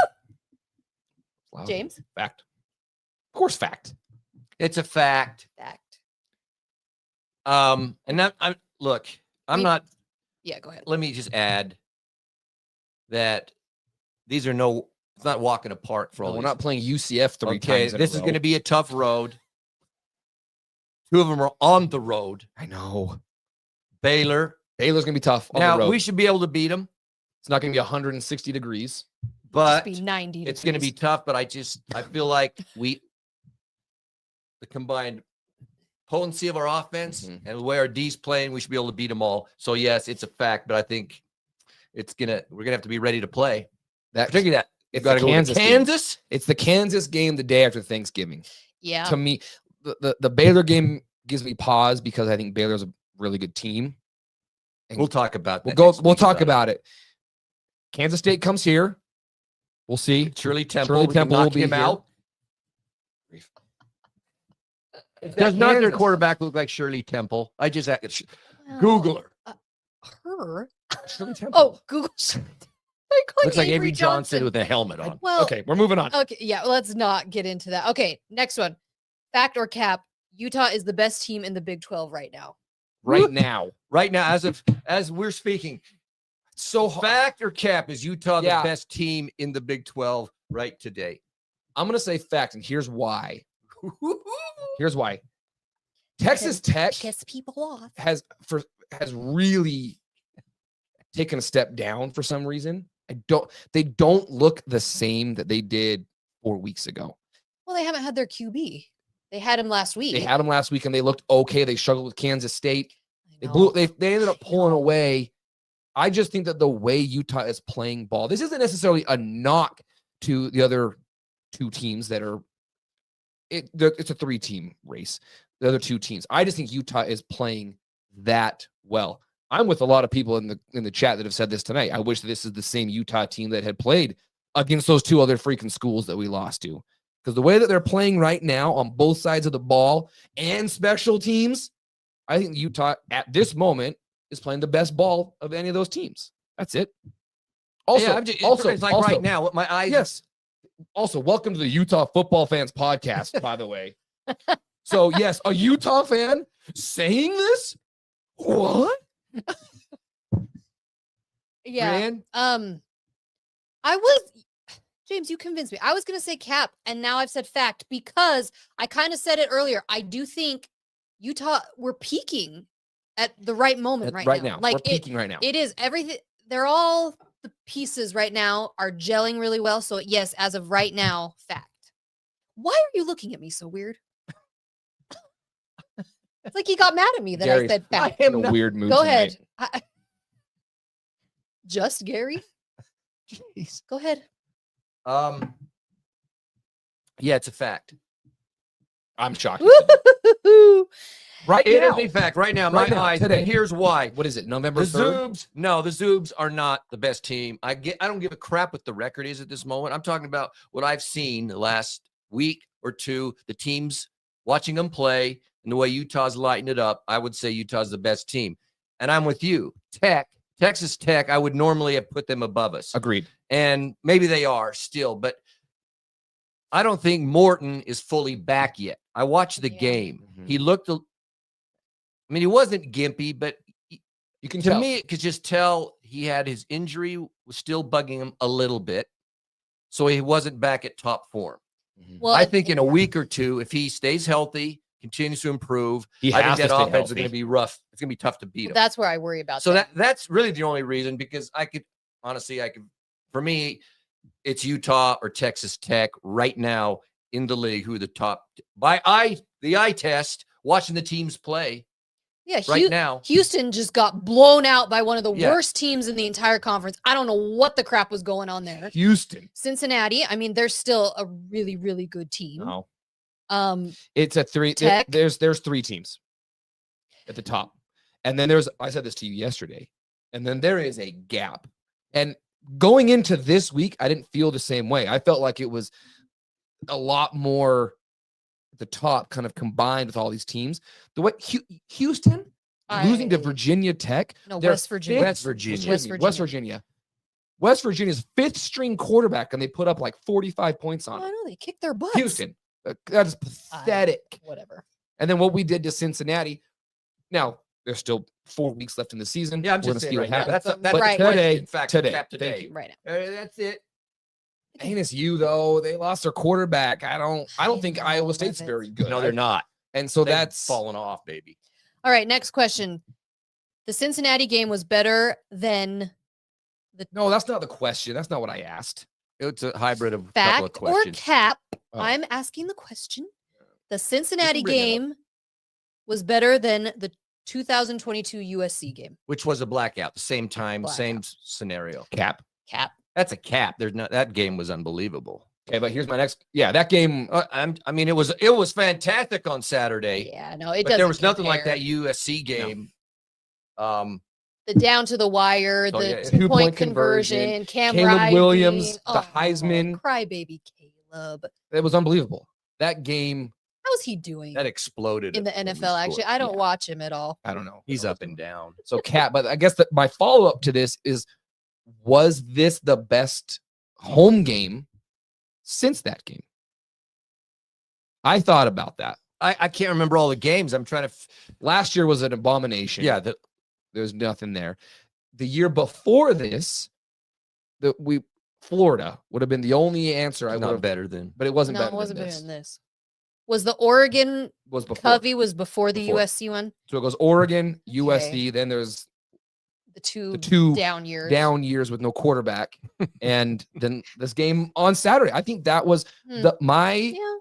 Wow. James? Fact. Of course, fact. It's a fact. Fact. And that I'm not. Yeah, go ahead. Let me just add that these are it's not walking apart for all. We're these. not playing UCF 3 Okay, times. this is going to be a tough road. 2 of them are on the road. I know. Baylor's Baylor's going to be tough on now. the road. We should be able to beat them. It's not going to be 160 degrees. But Just be 90 it's going to be tough. But I feel like the combined potency of our offense and the way our D's playing, we should be able to beat them all. So yes, it's a fact. But I think we're gonna have to be ready to play. Particularly that It's got to the go Kansas to game. Kansas. It's the Kansas game the day after Thanksgiving. Yeah. To me, the Baylor game gives me pause because I think Baylor's a really good team. And We'll talk about that. We'll talk about it. Kansas State comes here. We'll see. Shirley Temple. Shirley We can Temple knock will be him here. out. Does not their quarterback look like Shirley Temple? I just had to Google her. Her? Shirley Temple. Oh, Google. Looks like Avery Johnson with a helmet on. Well, Okay, we're moving on. Okay, yeah, let's not get into that. Okay, next one. Fact or cap? Utah is the best team in the Big 12 right now. Right now. Right now, as we're speaking, So hard. fact or cap, is Utah Yeah. the best team in the Big 12 right today? I'm going to say fact, and here's why. Here's why. Texas Tech Piss people off. has really taken a step down for some reason. They don't look the same that they did 4 weeks ago. Well, they haven't had their QB. They had him last week. They had them last week and they looked okay. They struggled with Kansas State. I know. They ended up pulling away. I just think that the way Utah is playing ball, this isn't necessarily a knock to the other 2 teams that are it's a 3-team race. The other 2 teams. I just think Utah is playing that well. I'm with a lot of people in the chat that have said this tonight. I wish this is the same Utah team that had played against those 2 other freaking schools that we lost to. Because the way that they're playing right now on both sides of the ball and special teams, I think Utah at this moment is playing the best ball of any of those teams. That's it. Also, it's like right now, what my eyes. Yes. Also, welcome to the Utah Football Fans Podcast, by the way. So, yes, a Utah fan saying this? What? Yeah. Man, James, you convinced me. I was going to say cap, and now I've said fact because I kind of said it earlier. I do think Utah, we're peaking at the right moment right now. We're peaking right now. It is everything. They're all the pieces right now are gelling really well. So yes, as of right now, fact. Why are you looking at me so weird? It's like he got mad at me that I said fact. I am in a weird mood Go tonight. ahead. Just Gary? jeez. Go ahead. Yeah, it's a fact. I'm shocked. Woo-hoo-hoo-hoo. Right It now. is a fact. Right now, Right my now, eyes. today. And here's why. What is it? November The 3rd? Zoobs, no, the Zoobs are not the best team. I don't give a crap what the record is at this moment. I'm talking about what I've seen the last week or 2, the teams, watching them play and the way Utah's lighting it up. I would say Utah's the best team. And I'm with you. Texas Tech, I would normally have put them above us. Agreed. And maybe they are still, but I don't think Morton is fully back yet. I watched the Yeah. game. Mhm. He looked, he wasn't gimpy, but You can to tell. me, it could just tell he had his injury was still bugging him a little bit. So he wasn't back at top form. Mhm. Well, I think in a week or 2, if he stays healthy, continues to improve, He I has think to that stay offense is healthy. going to be rough. It's going to be tough to beat him. that's where I worry about So that. that's really the only reason, because for me, it's Utah or Texas Tech right now in the league, who are the top the eye test, watching the teams play Yeah, right now. Houston just got blown out by one of the Yeah. worst teams in the entire conference. I don't know what the crap was going on there. Houston. Cincinnati, I mean, they're still a really, really good team. No. Um, It's a 3. Tech. There's 3 teams at the top. And then I said this to you yesterday. And then there is a gap. And going into this week, I didn't feel the same way. I felt like it was a lot more at the top, kind of combined with all these teams. The way Houston, losing to I- Virginia Tech. No, They're West Virginia. West Virginia. West Virginia. West Virginia's fifth string quarterback, and they put up like 45 points on I it. know they kicked their butts. Houston. That is pathetic. Whatever. And then what we did to Cincinnati. Now, there's still 4 weeks left in the season. Yeah, I'm We're just gonna saying see right what now. happens. That's Right. the question. Today- In fact, today. Cap Thank today. you. Right now. That's it. Ain't it's you though? They lost their quarterback. I don't think know, Iowa State's Levis. very good. No, they're not. And so They've that's fallen off, baby. All right, next question. The Cincinnati game was better than no, that's not the question. That's not what I asked. It's a hybrid of a couple of fact or questions. cap. Oh. I'm asking the question. The Cincinnati bring it up. game was better than the 2022 USC game. Which was a blackout. The same time, same Blackout. scenario. Cap. Cap. That's a cap. There's not that game was unbelievable. Okay, but here's my next. Yeah, that game. I mean, it was fantastic on Saturday. Yeah, no, it But doesn't. there was nothing like compare. that USC game. The down to the wire, Oh, the yeah, 2-point two-point conversion, conversion, Cam Caleb Rising. Williams, the Oh, Heisman. crybaby Caleb. It was unbelievable. That game. How's he doing that exploded in the when we NFL? Actually, scored. I don't Yeah. watch him at all. I don't know. He's up and down. So Cap. But I guess that my follow up to this is, was this the best home game since that game? I thought about that. I can't remember all the games. I'm trying to. Last year was an abomination. Yeah, There's nothing there. The year before this, Florida would have been the only answer I would not have, better than. but it wasn't No, better it wasn't than better this. than this. Was the Oregon Was before. Covey was before the Before. USC one? So it goes Oregon, USC, then there's The two two down years. down years with no quarterback. And then this game on Saturday. I think that was Hmm. Yeah.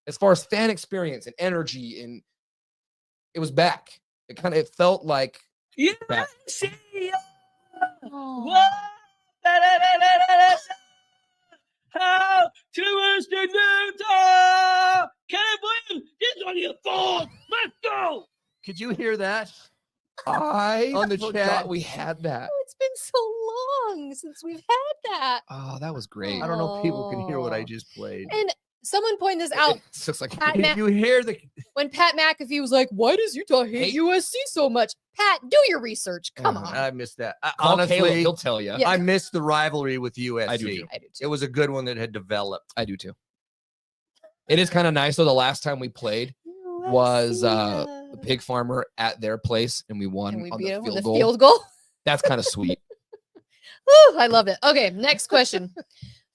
as far as fan experience and energy, and it was back. It felt like back. Oh. How to Western Utah! Caleb Williams, this on your phone. Let's go! Could you hear that? I On the forgot chat. we had that. Oh, it's been so long since we've had that. Oh, that was great. I don't know if people can hear what I Oh. just played. And someone pointed this out It looks like Pat Did you hear the? when Pat McAfee was like, "Why does Utah hate USC so much?" Pat, do your research. Come Uh-huh. on. I missed that. Call Caleb, Honestly, he'll tell you. Yeah. I missed the rivalry with USC. I do too. I do It too. was a good one that had developed. I do too. It is kind of nice though. The last time we played was the pig farmer at their place, and we won and we on beat the him with field the goal. field goal. That's kind of sweet. Woo, I love it. Okay, next question.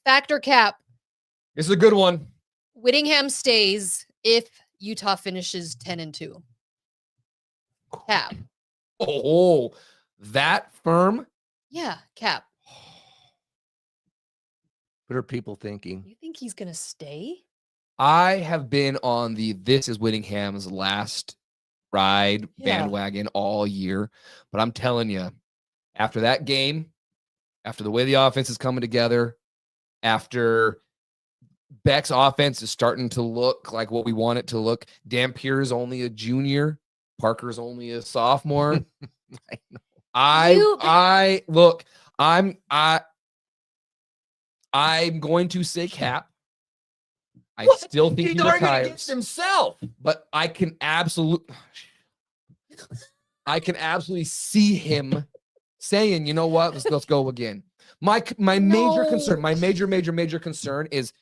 Factor cap. This is a good one. Whittingham stays if Utah finishes 10-2. Cap. Oh, that firm. Yeah, cap. What are people thinking? You think he's gonna stay? I have been on the This is Whittingham's last ride Yeah. bandwagon all year, but I'm telling you, after that game, after the way the offense is coming together, after Beck's offense is starting to look like what we want it to look, Dampier is only a junior, Parker's only a sophomore. I know. I look, I'm going to say cap. I What? still think He's he arguing retires, against himself. but I can absolutely see him saying, "You know what? Let's go again." My major concern, No. my major concern is,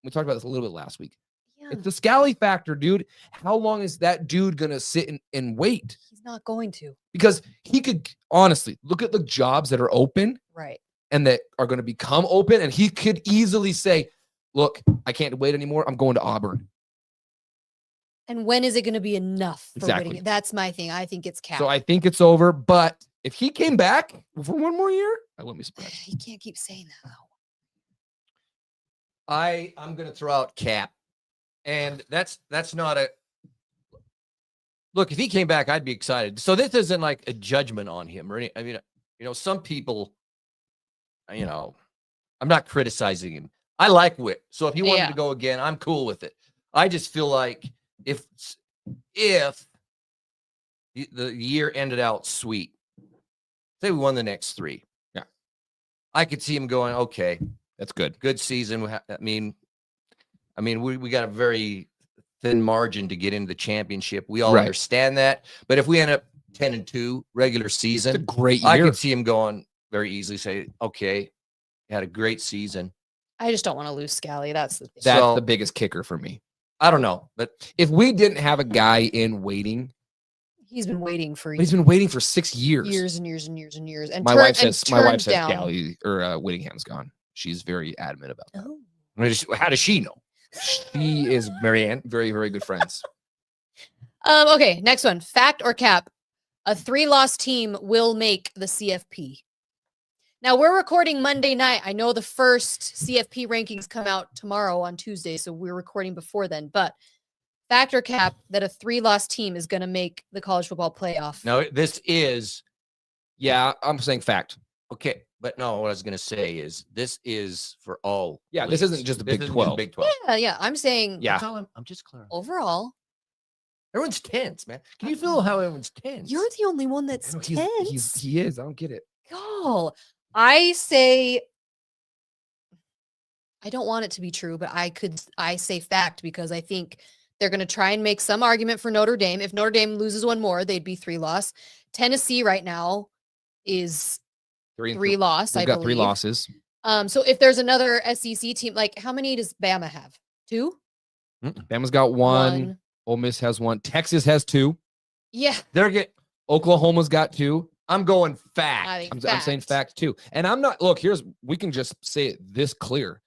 we talked about this a little bit last week. Yeah, It's the Scally factor, dude. How long is that dude gonna sit and wait? he's not going to. Because he could honestly look at the jobs that are open Right. and that are going to become open, and he could easily say, "Look, I can't wait anymore. I'm going to Auburn." And when is it going to be enough for Exactly. Whittingham? That's my thing. I think it's cap. So I think it's over. But if he came back for one more year, I wouldn't be surprised. He can't keep saying that though. I'm going to throw out cap, and that's not a look. If he came back, I'd be excited. So this isn't like a judgment on him or any. I mean, some people, I'm not criticizing him. I like Whit, so if he wanted Yeah. to go again, I'm cool with it. I just feel like if the year ended out sweet, say we won the next 3, Yeah. I could see him going, okay, That's good. good season. I mean, we got a very thin margin to get into the championship. We all Right. understand that. But if we end up 10-2 regular It's a season, great I year. could see him going very easily. Say, okay, had a great season. I just don't want to lose Scally. That's the thing. That's So- the biggest kicker for me. I don't know, but If we didn't have a guy in waiting, He's been waiting for but he's been waiting for 6 years. years and years and years and years. And My turn- wife and says turned down. Scally or Whittingham's gone. She's very adamant about that. Oh. how does she know? She is Marianne, very, very good friends. Okay, next one. Fact or cap? A 3-loss team will make the CFP. Now we're recording Monday night. I know the first CFP rankings come out tomorrow on Tuesday, so we're recording before then. But fact or cap that a 3-loss team is going to make the college football playoff? No, this is Yeah, I'm saying fact. okay. But no, what I was going to say is this is for all. Yeah, this leagues. isn't just the This Big isn't 12. Big 12. Yeah. I'm saying Yeah. I'm just clear. overall. Everyone's tense, man. Can you feel how everyone's tense? You're the only one that's I know, tense. he is. I don't get it. Go. I say I don't want it to be true, but I say fact because I think they're going to try and make some argument for Notre Dame. If Notre Dame loses one more, they'd be 3-loss. Tennessee right now is 3-loss, They've I got believe. 3 losses. So if there's another SEC team, like how many does Bama have? 2? Bama's got 1. Ole Miss has 1. Texas has 2. Yeah. They're get. Oklahoma's got 2. I'm going fact. I think I'm saying fact too. And I'm not, look, we can just say it this clear.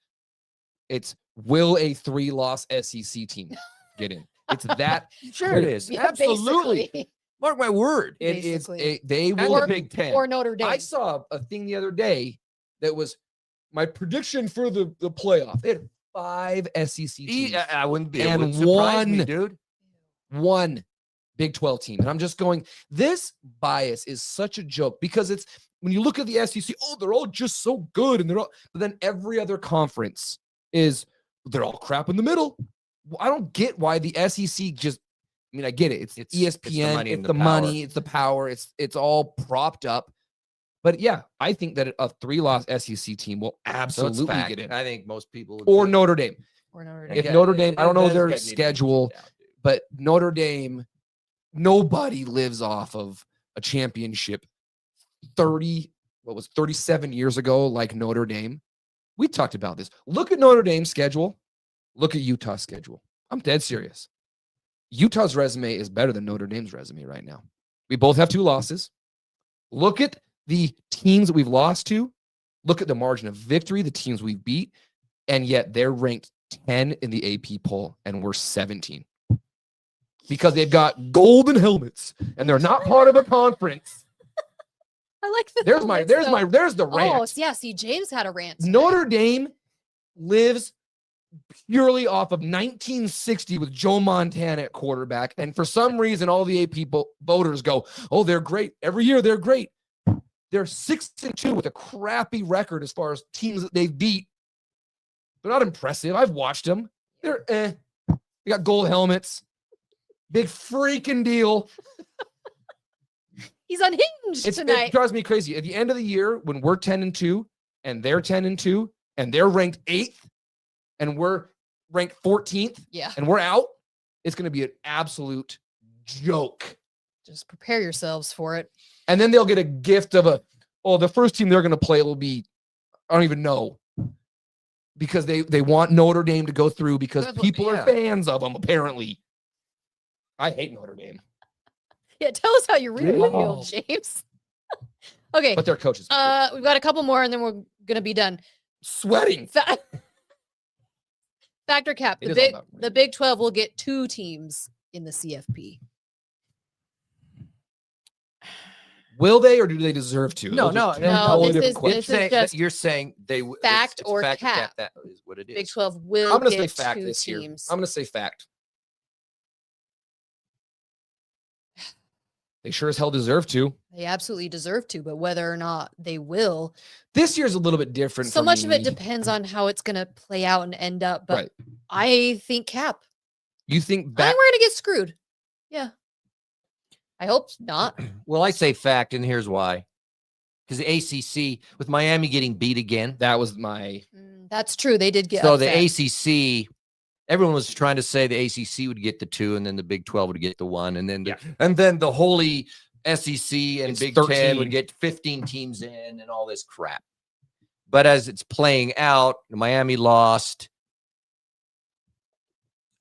It's will a 3-loss SEC team get in? It's that. Sure it is. Yeah, Absolutely. basically. Mark my word. It is. Basically. They And will. the Big Ten. Or Notre Dame. I saw a thing the other day that was my prediction for the playoff. They had 5 SEC teams. I wouldn't be. And It would surprise me, one- dude. 1 Big 12 team. And I'm just going, this bias is such a joke because it's when you look at the SEC, oh, they're all just so good. And but then every other conference they're all crap in the middle. I don't get why the SEC just, I get it. It's ESPN, money it's and the the money, power. it's the power, it's all propped up. But yeah, I think that a 3-loss SEC team will So it's absolutely fact. get in. I think most people would Or say- Notre Dame. Or Notre If Dame. Notre Dame, I don't know That's their getting you schedule, down, dude. but Notre Dame, nobody lives off of a championship 37 years ago like Notre Dame. We talked about this. Look at Notre Dame's schedule. Look at Utah's schedule. I'm dead serious. Utah's resume is better than Notre Dame's resume right now. We both have 2 losses. Look at the teams that we've lost to. Look at the margin of victory, the teams we've beat, and yet they're ranked 10 in the AP poll, and we're 17. Because they've got golden helmets, and they're not part of a conference. I like the There's the Oh, rant. yeah. See, James had a rant. Notre Dame lives purely off of 1960 with Joe Montana at quarterback. And for some reason, all the AP voters go, oh, they're great. Every year, they're great. They're 6-2 with a crappy record as far as teams that they've beat. They're not impressive. I've watched them. They're They got gold helmets. Big freaking deal. He's unhinged It tonight. drives me crazy. At the end of the year, when we're 10-2 and they're 10-2 and they're ranked 8th and we're ranked 14th Yeah. and we're out, it's going to be an absolute joke. Just prepare yourselves for it. And then they'll get a gift of the first team they're going to play will be, I don't even know, because they want Notre Dame to go through because That's what- people are yeah. fans of them, apparently. I hate Notre Dame, Yeah, tell us how you really feel, Oh. James. Okay. but their coaches We've got a couple more and then we're gonna be done. sweating. Factor cap. It The is all about the Big 12 will get 2 teams in the CFP. Will they or do they deserve to? No, Those no, are two no, totally this different is- questions. this is just You're saying they fact or fact cap. That is what it is. Big 12 will I'm going to say get fact 2 this year. teams. I'm going to say fact. They sure as hell deserve to. They absolutely deserve to, but whether or not they will, This year's a little bit different. so for much of it me. depends on how it's going to play out and end up. But Right. I think cap. You think I think back? we're going to get screwed. Yeah. I hope not. Well, I say fact, and here's why. Because the ACC, with Miami getting beat again, That was my. That's true. They did get so upset. the ACC, everyone was trying to say the ACC would get the 2, and then the Big 12 would get the 1, and then Yeah. and then the holy SEC and It's Big Ten 13. would get 15 teams in and all this crap. But as it's playing out, Miami lost.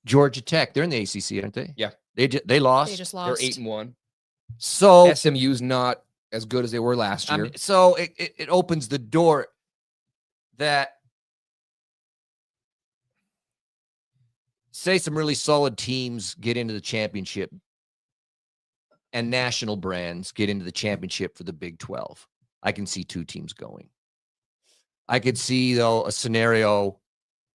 Georgia Tech, they're in the ACC, aren't they? Yeah. They lost. They just They're lost. 8-1. So SMU's not as good as they were last year. so it opens the door that say some really solid teams get into the championship and national brands get into the championship for the Big 12. I can see 2 teams going. I could see, though, a scenario,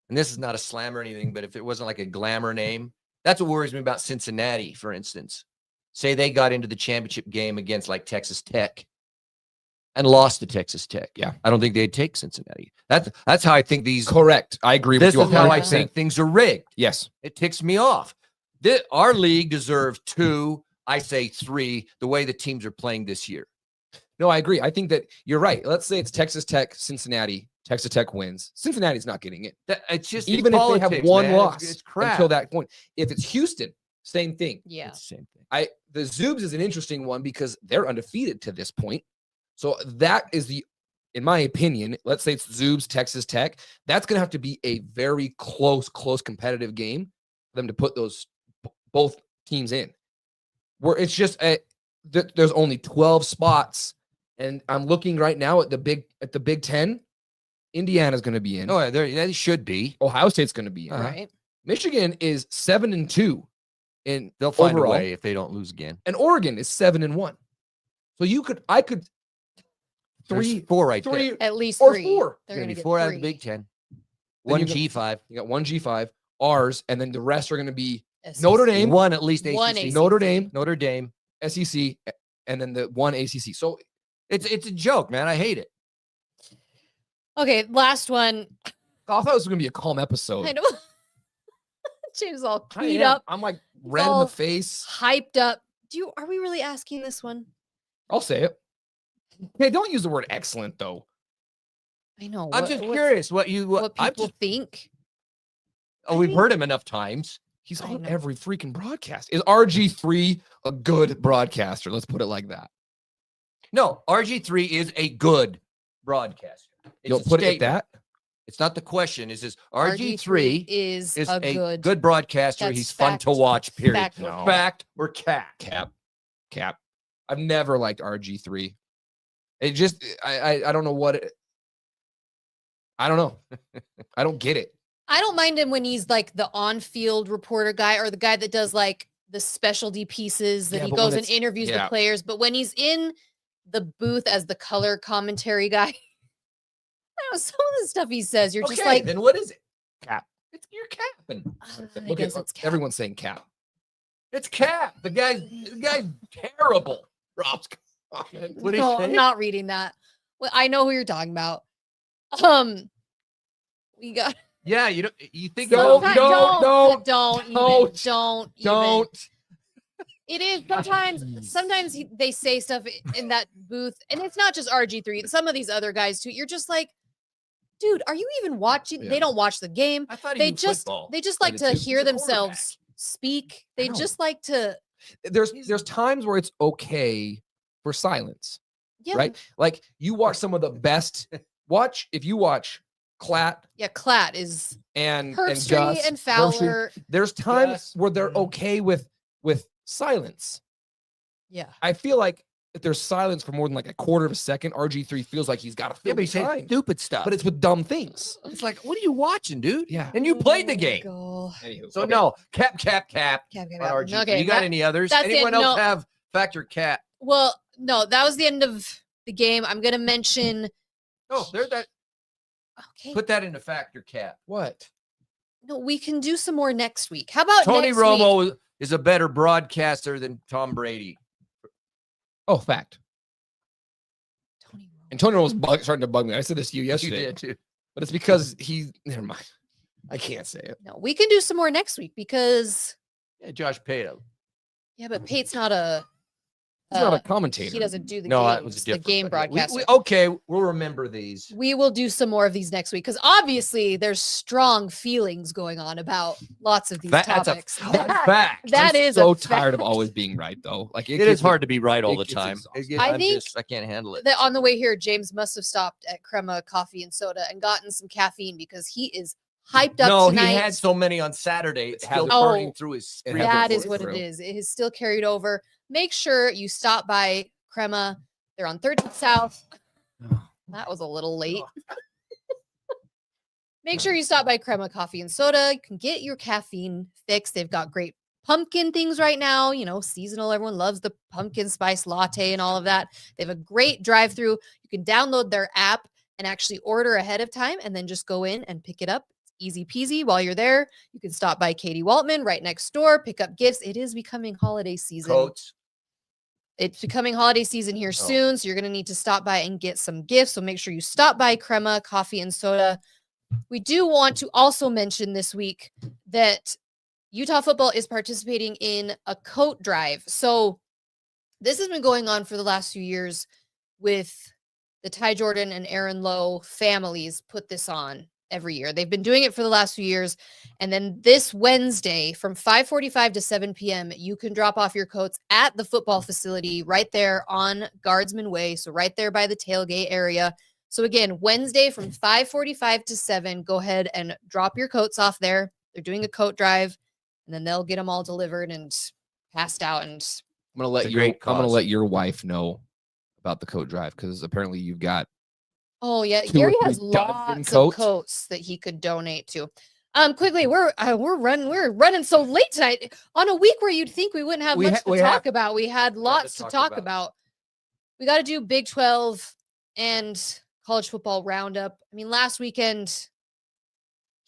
and this is not a slam or anything, but if it wasn't like a glamour name, that's what worries me about Cincinnati, for instance. Say they got into the championship game against like Texas Tech and lost to Texas Tech. Yeah. I don't think they'd take Cincinnati. That's how I think these. Correct. I agree with This you. is how I 100%. think things are rigged. Yes. It ticks me off. Our league deserves 2. I say 3. The way the teams are playing this year. No, I agree. I think that you're right. Let's say it's Texas Tech, Cincinnati. Texas Tech wins. Cincinnati's not getting it. It's just Even it's if they have politics, one man. loss It's crap. until that point. If it's Houston, same thing. Yeah. It's the same thing. The Zoobs is an interesting one because they're undefeated to this point. So that is in my opinion, let's say it's Zoobs, Texas Tech. That's going to have to be a very close competitive game for them to put those both teams in. Where it's just there's only 12 spots, and I'm looking right now at the Big Ten. Indiana's going to be in. Oh, they should be. Ohio State's going to be in. Right. Michigan is 7-2 in They'll find overall, a way if they don't lose again. and Oregon is 7-1. So I could There's 3, 4 right there. 3, At least or 3. 4. They're Gonna going to be get 4 out of 3. the Big Ten. Then 1 you got- G5. You got 1 G5, ours, and then the rest are going to be SEC. Notre Dame, 1 at least ACC. One ACC. Notre Dame, Notre Dame. SEC, and then the 1 ACC. So It's a joke, man. I hate it. Okay, last one. I thought it was going to be a calm episode. I know. James is all I keyed am. up, I'm like red in all the face. hyped up. Are we really asking this one? I'll say it. Hey, don't use the word excellent though. I know. I'm just curious what people think. we've heard him enough times. He's I on know. every freaking broadcast. Is RG3 a good broadcaster? Let's put it like that. No, RG3 is a good broadcaster. It's You'll a put it at statement. that. It's not the question. It's just RG3 is is a a good. broadcaster. That's He's fun to fact. watch, period. Fact. No. Fact or cat? Cap. I've never liked RG3. It just I don't know what it. I don't know. I don't get it. I don't mind him when he's like the on-field reporter guy or the guy that does like the specialty pieces that Yeah, he but goes when and it's- interviews yeah. the players. But when he's in the booth as the color commentary guy, I don't know, some of the stuff he says, you're just Okay, like, then what is it? Cap. It's your capping. I Look guess at it's Cap. everyone's saying cap. It's Cap. The guy's terrible. Rob's comment. What did he No, say? I'm not reading that. Well, I know who you're talking about. We got Yeah, you think No, about- no, don't don't. even. Don't. It is sometimes they say stuff in that booth, and it's not just RG3. Some of these other guys too. You're just like, dude, are you even watching? Yeah. They don't watch the game. I thought he They knew just football. they just but like it's to just- hear he's a themselves speak. They know. just like to There's times where it's okay for silence, yeah right? Like you watch some of the best. If you watch Klatt yeah. Klatt is and Herbstreit Gus, and Herbstreit, Fowler. there's times Gus. where they're Mhm. okay with silence. Yeah, I feel like if there's silence for more than like a quarter of a second, RG3 feels like he's got to Yeah, fill but the he's saying time. stupid stuff. But it's with dumb things. It's like, what are you watching, dude? Yeah. And you played the game. Go. Anywho, So okay. no, cap Cap, on cap. RG3. Okay, You got that- any others? that's it, Anyone else no. have factor cat? well, no, that was the end of the game. I'm gonna mention. Oh, there's that. Okay, Put that into factor cat. What? no, we can do some more next week. How about Tony next week? Romo is a better broadcaster than Tom Brady. Oh, fact. Tony Romo. And Tony Romo's starting to bug me. I said this to you yesterday, You did too. but it's because never mind. I can't say it. No, we can do some more next week because Yeah, Josh Pato. yeah, but Pate's not a He's not a commentator. He doesn't do the No, games, that was a the different game one. broadcaster. Okay, we'll remember these. We will do some more of these next week because obviously there's strong feelings going on about lots of these topics. Fact. That I'm is so a tired of fact. always being right, though. Like It is hard to be right all it the gets time. exhausting. I think I can't handle it. That on the way here, James must have stopped at Crema Coffee and Soda and gotten some caffeine because he is hyped up No, tonight. he had so many on Saturday. It's still hasn't- burning through his. It screen. hasn't That is worked what through. it is. It is still carried over. Make sure you stop by Crema. They're on 13th South. That was a little late. Make sure you stop by Crema Coffee and Soda. You can get your caffeine fix. They've got great pumpkin things right now, seasonal. Everyone loves the pumpkin spice latte and all of that. They have a great drive-through. You can download their app and actually order ahead of time and then just go in and pick it up. It's easy peasy. While you're there, you can stop by Katie Waltman right next door, pick up gifts. It is becoming holiday season. Coats. It's becoming holiday season here soon, so you're going to need to stop by and get some gifts. So make sure you stop by Crema Coffee and Soda. We do want to also mention this week that Utah football is participating in a coat drive. So this has been going on for the last few years with the Ty Jordan and Aaron Lowe families put this on every year. They've been doing it for the last few years. And then this Wednesday from 5:45 to 7 p.m., you can drop off your coats at the football facility right there on Guardsman Way. So right there by the tailgate area. So again, Wednesday from 5:45 to 7, go ahead and drop your coats off there. They're doing a coat drive and then they'll get them all delivered and passed out. And I'm gonna It's a great I'm gonna cause. let your wife know about the coat drive because apparently you've got oh yeah, 2 or Gary 3 has dozen lots coats. of coats that he could donate to. Quickly, we're running so late tonight on a week where you'd think we wouldn't have We much ha- to we talk have- about. We had lots to talk about. We got to do Big 12 and college football roundup. I mean, last weekend,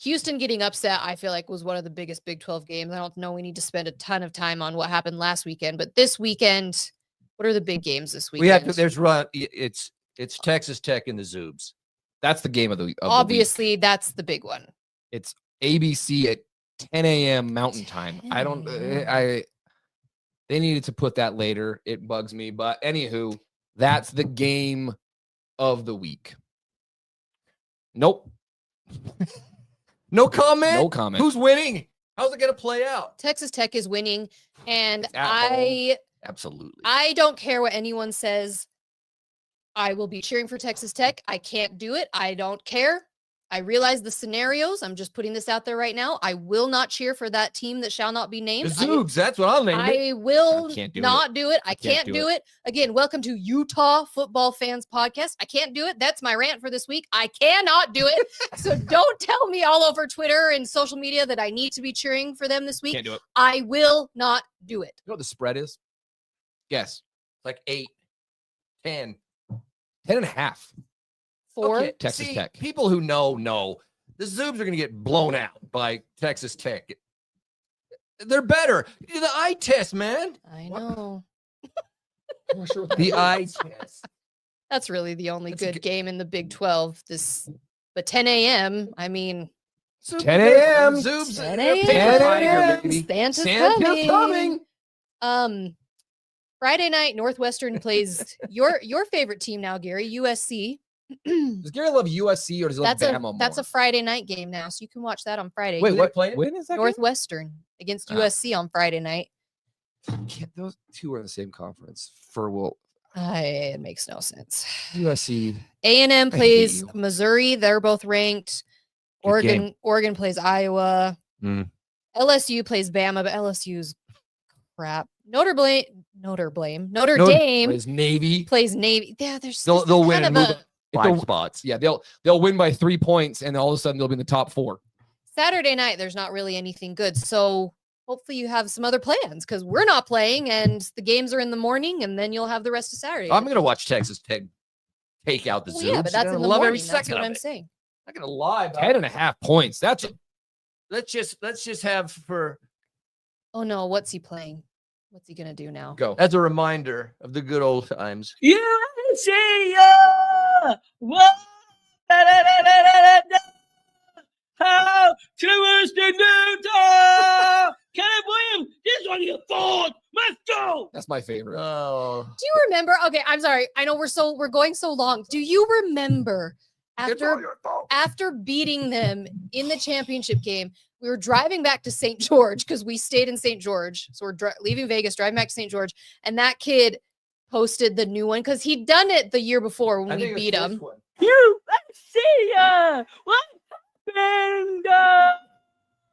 Houston getting upset, I feel like, was one of the biggest Big 12 games. I don't know we need to spend a ton of time on what happened last weekend, but this weekend, what are the big games this weekend? We have to. There's run. It's Texas Tech and the Zoobs. That's the game of the week. Obviously, that's the big one. It's ABC at 10 a.m. Mountain Time. 10 I don't. a.m.. They needed to put that later. It bugs me, but anywho, that's the game of the week. Nope. No comment. No comment. Who's winning? How's it going to play out? Texas Tech is winning, and It's at home. I Absolutely. don't care what anyone says. I will be cheering for Texas Tech. I can't do it. I don't care. I realize the scenarios. I'm just putting this out there right now. I will not cheer for that team that shall not be The named. Zoobs. That's what I'll name it. I will I can't do not do it. I can't can't do do it. Again, welcome to Utah Football Fans Podcast. I can't do it. That's my rant for this week. I cannot do it. So don't tell me all over Twitter and social media that I need to be cheering for them this week. Can't do it. I will not do it. You know what the spread is? Guess. Like 8, 10. 10.5. For Okay, Texas see, Tech. People who know the Zoobs are going to get blown out by Texas Tech. They're better. The eye test, man. I know. I'm not sure what that The is. eye test. That's really the only That's a good good- game in the Big 12. But 10 a.m. I mean, 10 a.m. Zoobs. 10 they're a.m. paper 10 tiger, a.m. baby. Santa's Santa's coming. coming. Friday night, Northwestern plays your favorite team now, Gary, USC. Does Gary love USC or does he love Bama more? That's a Friday night game now, so you can watch that on Friday. Wait, Who they what? playing? When is that? Northwestern against Ah. USC on Friday night. Can't, those two are in the same conference. It makes no sense. USC. A&M hate plays you. Missouri. They're both ranked. Good game. Oregon plays Iowa. Mm. LSU plays Bama, but LSU's crap. Notre Dame Plays Navy. plays Navy. Yeah, there's They'll this win kind and of move a up 5 they'll- spots. Yeah, they'll win by 3 points, and all of a sudden they'll be in the top 4. Saturday night. There's not really anything good, so hopefully you have some other plans because we're not playing, and the games are in the morning, and then you'll have the rest of Saturday. I'm going to watch Texas Tech take out the Well, Zoobs. yeah, but that's and in I the love morning. every That's second what of I'm it. saying. I'm not going to lie about 10.5 points. That's Let's just have for Oh no, what's he playing? What's he gonna do now? go. as a reminder of the good old times. You see ya! What? How to Utah! Caleb Williams, this one your fault. Let's go. That's my favorite. Oh, Do you remember? Okay, I'm sorry. I know we're going so long. Do you remember after beating them in the championship game, we were driving back to St. George because we stayed in St. George. So we're leaving Vegas, driving back to St. George, and that kid posted the new one because he'd done it the year before when we beat him. You, let's see what happened.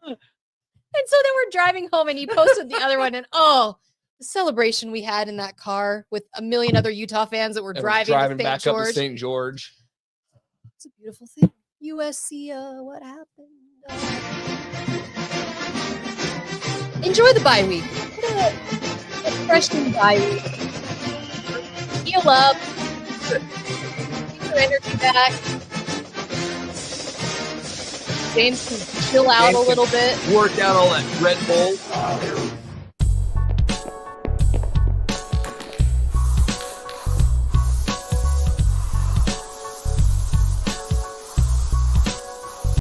And so then we're driving home and he posted the other one. And the celebration we had in that car with a million other Utah fans that were driving to back St. up to George. St. George. It's a beautiful thing. USC, what happened? Enjoy the bye week. What a refreshing bye week. Heal up. Get your energy back. James can chill out a little bit. Work out all that Red Bull.